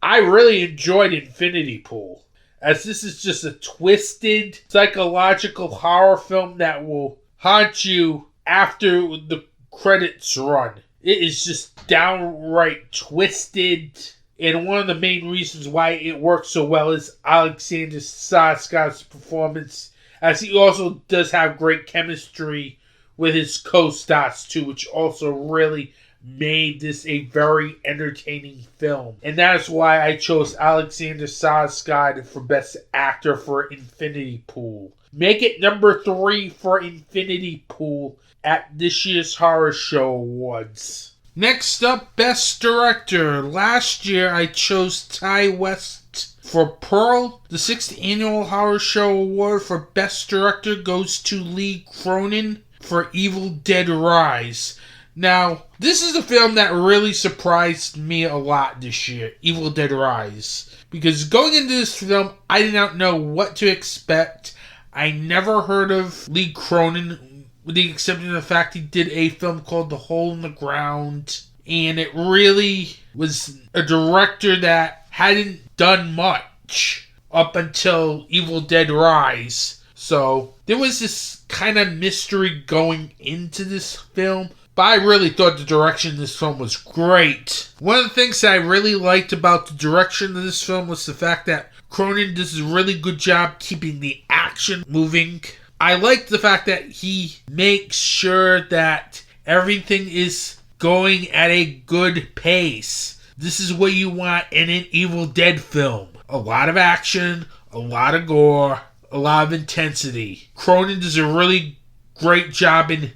I really enjoyed Infinity Pool, as this is just a twisted psychological horror film that will haunt you after the credits run. It is just downright twisted. And one of the main reasons why it works so well is Alexander Skarsgård's performance, as he also does have great chemistry with his co-stars too, which also really made this a very entertaining film. And that is why I chose Alexander Skarsgård for Best Actor for Infinity Pool. Make it number 3 for Infinity Pool at this year's Horror Show Awards. Next up, Best Director. Last year, I chose Ty West for Pearl. The 6th Annual Horror Show Award for Best Director goes to Lee Cronin for Evil Dead Rise. Now, this is a film that really surprised me a lot this year, Evil Dead Rise. Because going into this film, I did not know what to expect. I never heard of Lee Cronin, with the exception of the fact he did a film called The Hole in the Ground. And it really was a director that hadn't done much up until Evil Dead Rise. So, there was this kind of mystery going into this film. But I really thought the direction of this film was great. One of the things that I really liked about the direction of this film was the fact that Cronin does a really good job keeping the action moving. I liked the fact that he makes sure that everything is going at a good pace. This is what you want in an Evil Dead film. A lot of action, a lot of gore, a lot of intensity. Cronin does a really great job in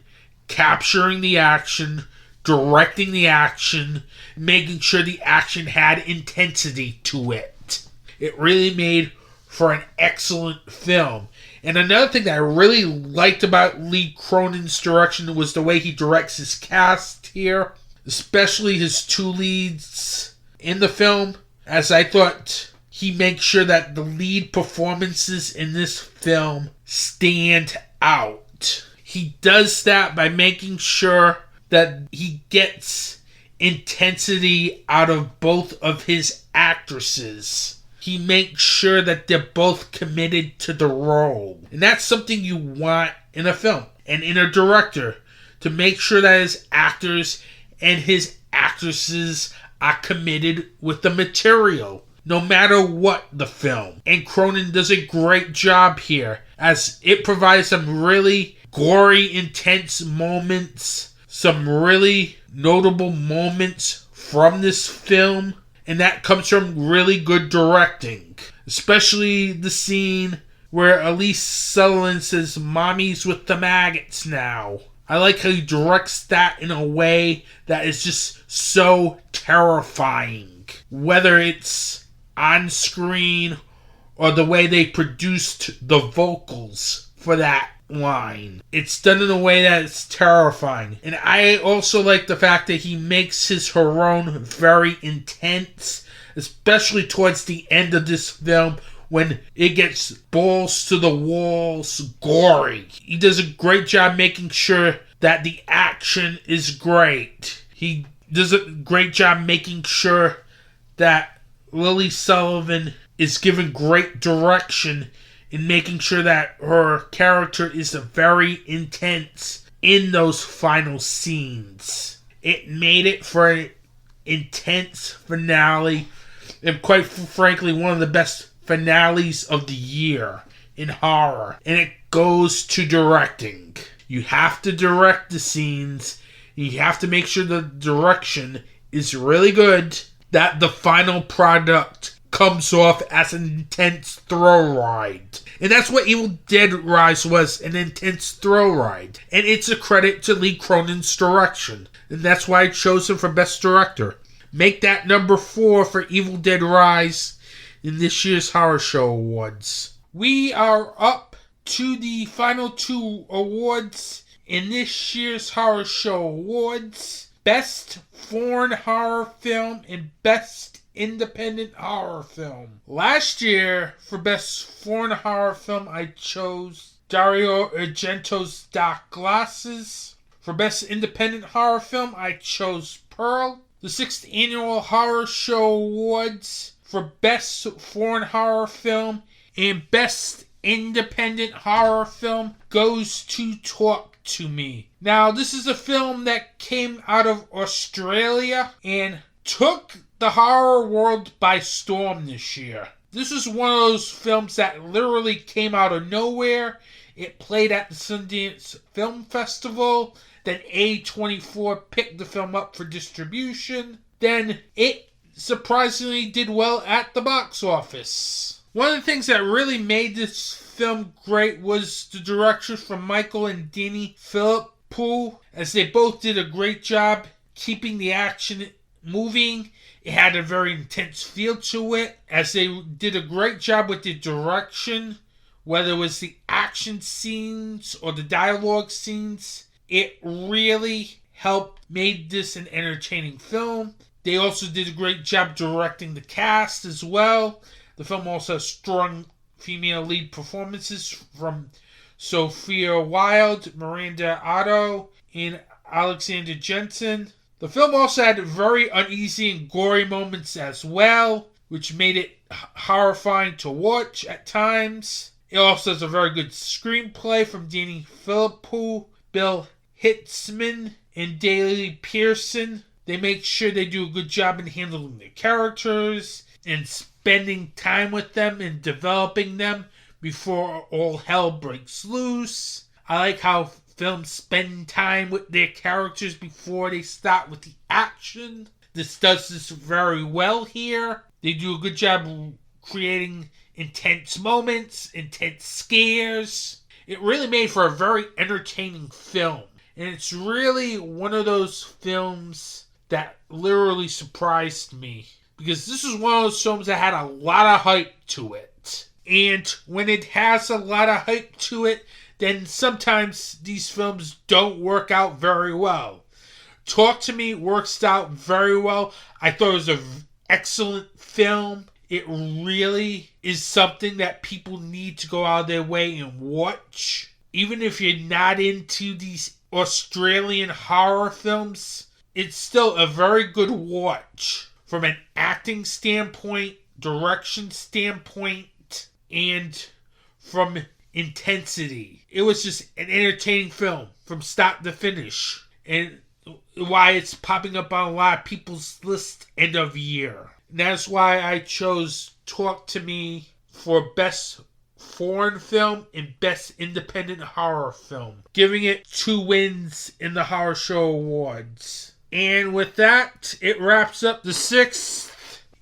capturing the action, directing the action, making sure the action had intensity to it. It really made for an excellent film. And another thing that I really liked about Lee Cronin's direction was the way he directs his cast here, especially his two leads in the film, as I thought he makes sure that the lead performances in this film stand out. He does that by making sure that he gets intensity out of both of his actresses. He makes sure that they're both committed to the role. And that's something you want in a film and in a director, to make sure that his actors and his actresses are committed with the material, no matter what the film. And Cronin does a great job here, as it provides some really gory, intense moments, some really notable moments from this film, and that comes from really good directing. Especially the scene where Elise Sutherland says, "Mommy's with the maggots now." I like how he directs that in a way that is just so terrifying. Whether it's on screen or the way they produced the vocals for that line. It's done in a way that it's terrifying. And I also like the fact that he makes his heroine very intense, especially towards the end of this film when it gets balls to the walls gory. He does a great job making sure that the action is great. He does a great job making sure that Lily Sullivan is given great direction in making sure that her character is very intense in those final scenes. It made it for an intense finale, and quite frankly, one of the best finales of the year in horror. And it goes to directing. You have to direct the scenes. You have to make sure the direction is really good, that the final product comes off as an intense thrill ride. And that's what Evil Dead Rise was, an intense thrill ride. And it's a credit to Lee Cronin's direction. And that's why I chose him for Best Director. Make that number 4 for Evil Dead Rise in this year's Horror Show Awards. We are up to the final 2 awards in this year's Horror Show Awards. Best Foreign Horror Film and Best Independent Horror Film. Last year, for Best Foreign Horror Film, I chose Dario Argento's Dark Glasses. For Best Independent Horror Film, I chose Pearl. The 6th Annual Horror Show Awards for Best Foreign Horror Film and Best Independent Horror Film goes to Talk to Me. Now, this is a film that came out of Australia and took the horror world by storm this year. This is one of those films that literally came out of nowhere. It played at the Sundance Film Festival. Then A24 picked the film up for distribution. Then it surprisingly did well at the box office. One of the things that really made this film great was the direction from Michael and Danny Philippou, as they both did a great job keeping the action moving. It had a very intense feel to it, as they did a great job with the direction, whether it was the action scenes or the dialogue scenes. It really helped made this an entertaining film. They also did a great job directing the cast as well. The film also has strong female lead performances from Sophia Wilde, Miranda Otto, and Alexander Jensen. The film also had very uneasy and gory moments as well, which made it horrifying to watch at times. It also has a very good screenplay from Danny Philippou, Bill Hitzman, and Daley Pearson. They make sure they do a good job in handling the characters and spending time with them and developing them before all hell breaks loose. I like how films spend time with their characters before they start with the action. This does this very well here. They do a good job creating intense moments, intense scares. It really made for a very entertaining film. And it's really one of those films that literally surprised me. Because this is one of those films that had a lot of hype to it. And when it has a lot of hype to it, then sometimes these films don't work out very well. Talk to Me works out very well. I thought it was an excellent film. It really is something that people need to go out of their way and watch. Even if you're not into these Australian horror films, it's still a very good watch from an acting standpoint, direction standpoint, and from intensity. It was just an entertaining film from start to finish, and why it's popping up on a lot of people's list end of year. And that's why I chose Talk to Me for Best Foreign Film and Best Independent Horror Film, giving it 2 wins in the Horror Show Awards. And with that, it wraps up the 6th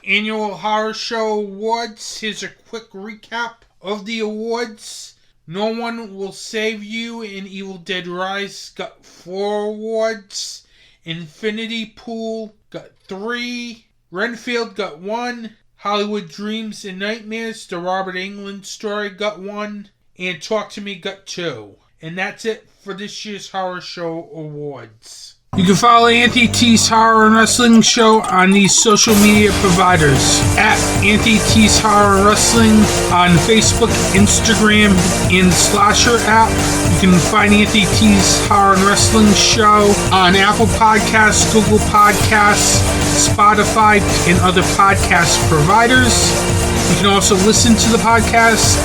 Annual Horror Show Awards. Here's a quick recap of the awards. No One Will Save You and Evil Dead Rise got 4 awards. Infinity Pool got 3. Renfield got 1. Hollywood Dreams and Nightmares, the Robert Englund story, got 1. And Talk to Me got 2. And that's it for this year's Horror Show Awards. You can follow Auntie T's Horror and Wrestling Show on these social media providers. At Auntie T's Horror Wrestling on Facebook, Instagram, and the Slasher app. You can find Auntie T's Horror and Wrestling Show on Apple Podcasts, Google Podcasts, Spotify, and other podcast providers. You can also listen to the podcast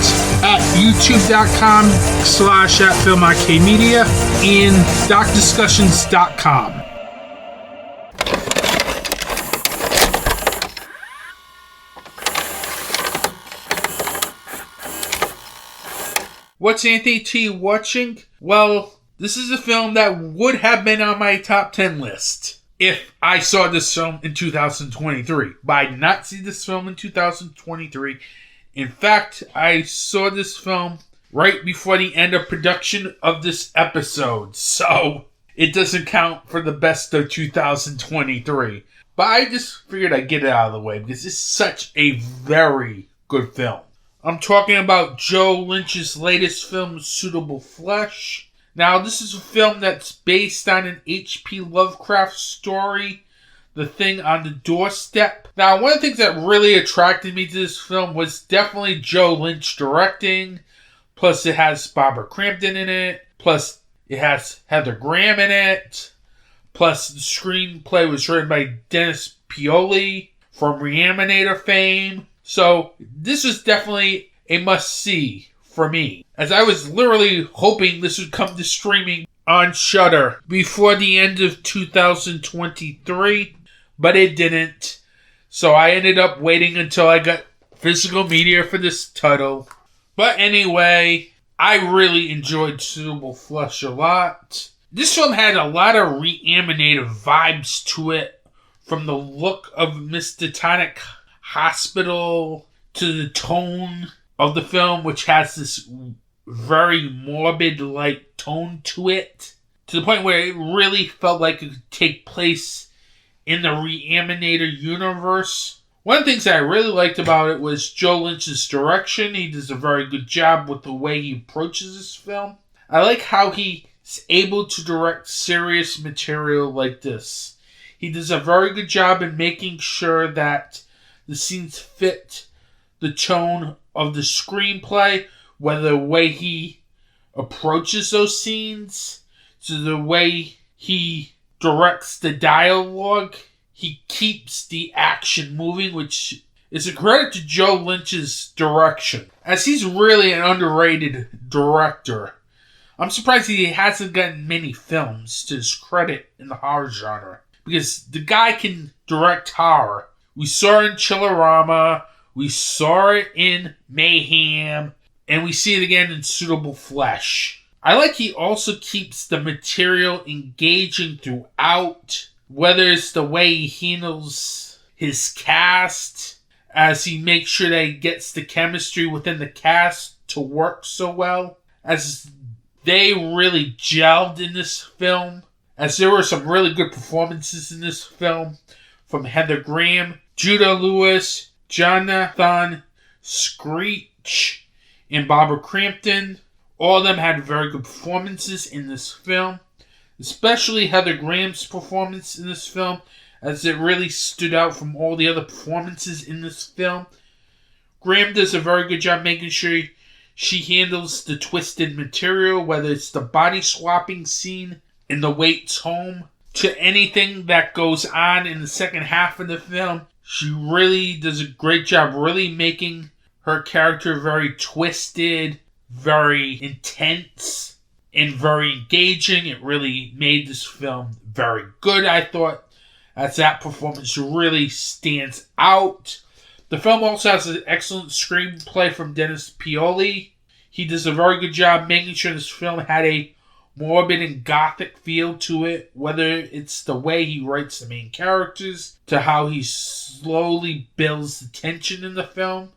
at youtube.com/@FilmArcadeMedia and DocDiscussions.com. What's Auntie T watching? Well, this is a film that would have been on my top 10 list if I saw this film in 2023. But I did not see this film in 2023. In fact, I saw this film right before the end of production of this episode. So it doesn't count for the best of 2023. But I just figured I'd get it out of the way because it's such a very good film. I'm talking about Joe Lynch's latest film, Suitable Flesh. Now, this is a film that's based on an H.P Lovecraft story, The Thing on the Doorstep. Now, one of the things that really attracted me to this film was definitely Joe Lynch directing. Plus, it has Barbara Crampton in it. Plus, it has Heather Graham in it. Plus, the screenplay was written by Dennis Pioli from Reanimator fame. So, this was definitely a must-see for me, as I was literally hoping this would come to streaming on Shudder before the end of 2023, but it didn't. So I ended up waiting until I got physical media for this title. But anyway, I really enjoyed Suitable Flesh a lot. This film had a lot of Reanimator vibes to it, from the look of Mr. Tonic Hospital to the tone of the film, which has this very morbid-like tone to it, to the point where it really felt like it could take place in the Reanimator universe. One of the things that I really liked about it was Joe Lynch's direction. He does a very good job with the way he approaches this film. I like how he is able to direct serious material like this. He does a very good job in making sure that the scenes fit the tone of the screenplay, whether the way he approaches those scenes, to the way he directs the dialogue. He keeps the action moving, which is a credit to Joe Lynch's direction, as he's really an underrated director. I'm surprised he hasn't gotten many films to his credit in the horror genre, because the guy can direct horror. We saw it in Chillerama, we saw it in Mayhem, and we see it again in Suitable Flesh. I like he also keeps the material engaging throughout, whether it's the way he handles his cast, as he makes sure that he gets the chemistry within the cast to work so well, as they really gelled in this film, as there were some really good performances in this film from Heather Graham, Judah Lewis, Jonathan Screech, and Barbara Crampton. All of them had very good performances in this film, especially Heather Graham's performance in this film, as it really stood out from all the other performances in this film. Graham does a very good job making sure she handles the twisted material, whether it's the body swapping scene in the Waits home, to anything that goes on in the second half of the film. She really does a great job really making her character very twisted, very intense, and very engaging. It really made this film very good, I thought, as that performance really stands out. The film also has an excellent screenplay from Dennis Pioli. He does a very good job making sure this film had a morbid and gothic feel to it, whether it's the way he writes the main characters, to how he slowly builds the tension in the film.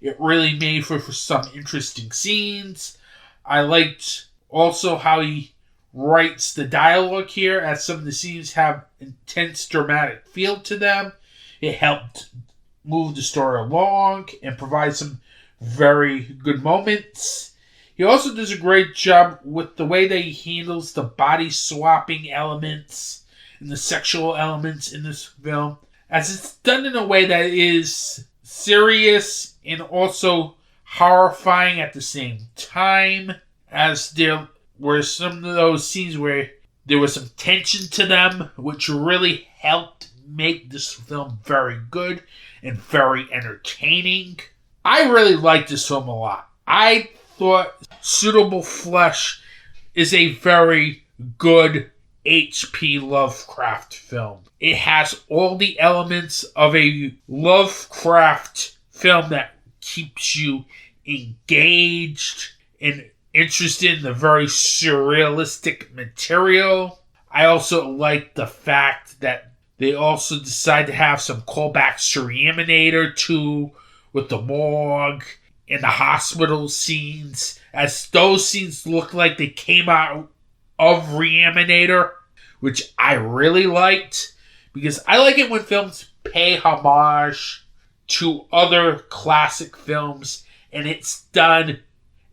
It really made for some interesting scenes. I liked also how he writes the dialogue here, as some of the scenes have intense dramatic feel to them. It helped move the story along and provide some very good moments. He also does a great job with the way that he handles the body swapping elements and the sexual elements in this film, as it's done in a way that is serious and also horrifying at the same time, as there were some of those scenes where there was some tension to them, which really helped make this film very good and very entertaining. I really liked this film a lot. I thought Suitable Flesh is a very good H.P. Lovecraft film. It has all the elements of a Lovecraft film that keeps you engaged and interested in the very surrealistic material. I also like the fact that they also decide to have some callbacks to Reanimator 2 with the morgue and the hospital scenes, as those scenes look like they came out of Reanimator, which I really liked, because I like it when films pay homage to other classic films and it's done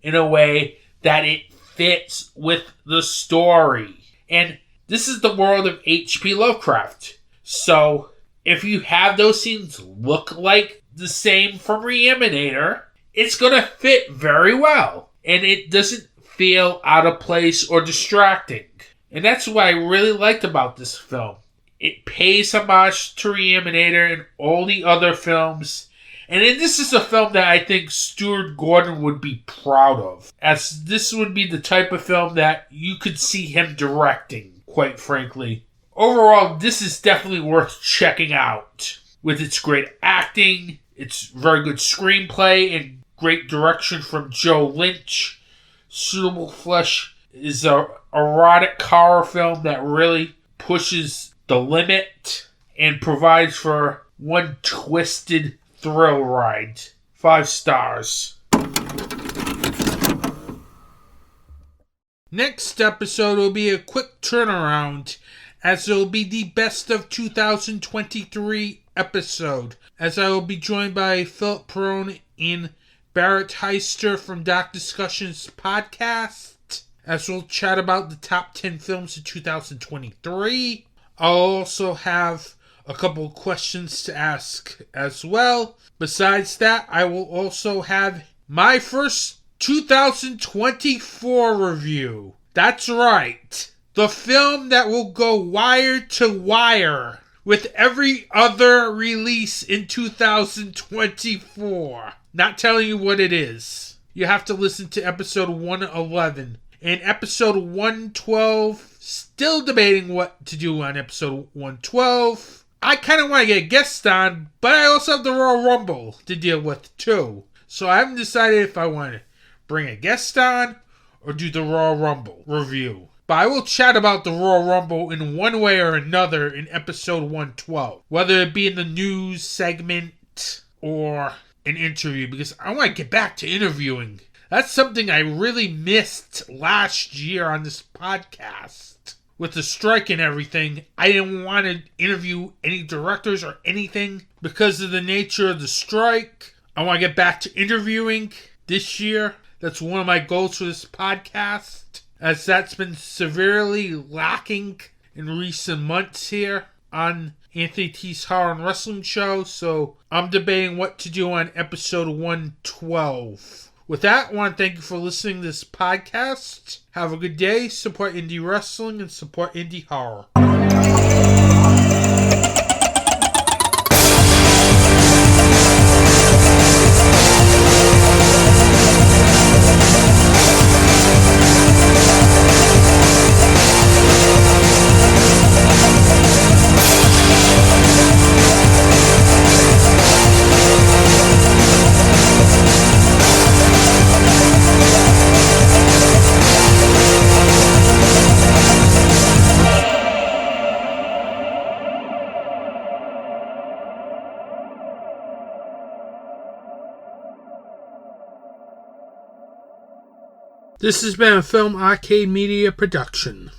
in a way that it fits with the story. And this is the world of H.P. Lovecraft. So if you have those scenes look like the same from Reanimator, it's going to fit very well. And it doesn't feel out of place or distracting. And that's what I really liked about this film. It pays homage to Reanimator and all the other films. And this is a film that I think Stuart Gordon would be proud of, as this would be the type of film that you could see him directing, quite frankly. Overall, this is definitely worth checking out. With its great acting, its very good screenplay, and great direction from Joe Lynch, Suitable Flesh is an erotic horror film that really pushes the limit and provides for one twisted thrill ride. 5 stars. Next episode will be a quick turnaround, as it will be the best of 2023 episode, as I will be joined by Philip Perrone and Barrett Heister from Doc Discussions podcast, as we'll chat about the top 10 films of 2023. I'll also have a couple questions to ask as well. Besides that, I will also have my first 2024 review. That's right. The film that will go wire to wire with every other release in 2024. Not telling you what it is. You have to listen to episode 111. And episode 112, still debating what to do on episode 112. I kind of want to get a guest on, but I also have the Royal Rumble to deal with too. So I haven't decided if I want to bring a guest on or do the Royal Rumble review. But I will chat about the Royal Rumble in one way or another in episode 112. Whether it be in the news segment or an interview, because I want to get back to interviewing. That's something I really missed last year on this podcast. With the strike and everything, I didn't want to interview any directors or anything because of the nature of the strike. I want to get back to interviewing this year. That's one of my goals for this podcast, as that's been severely lacking in recent months here on Anthony T's Horror and Wrestling Show. So I'm debating what to do on episode 112. With that, I want to thank you for listening to this podcast. Have a good day. Support indie wrestling and support indie horror. This has been a Film Arcade Media production.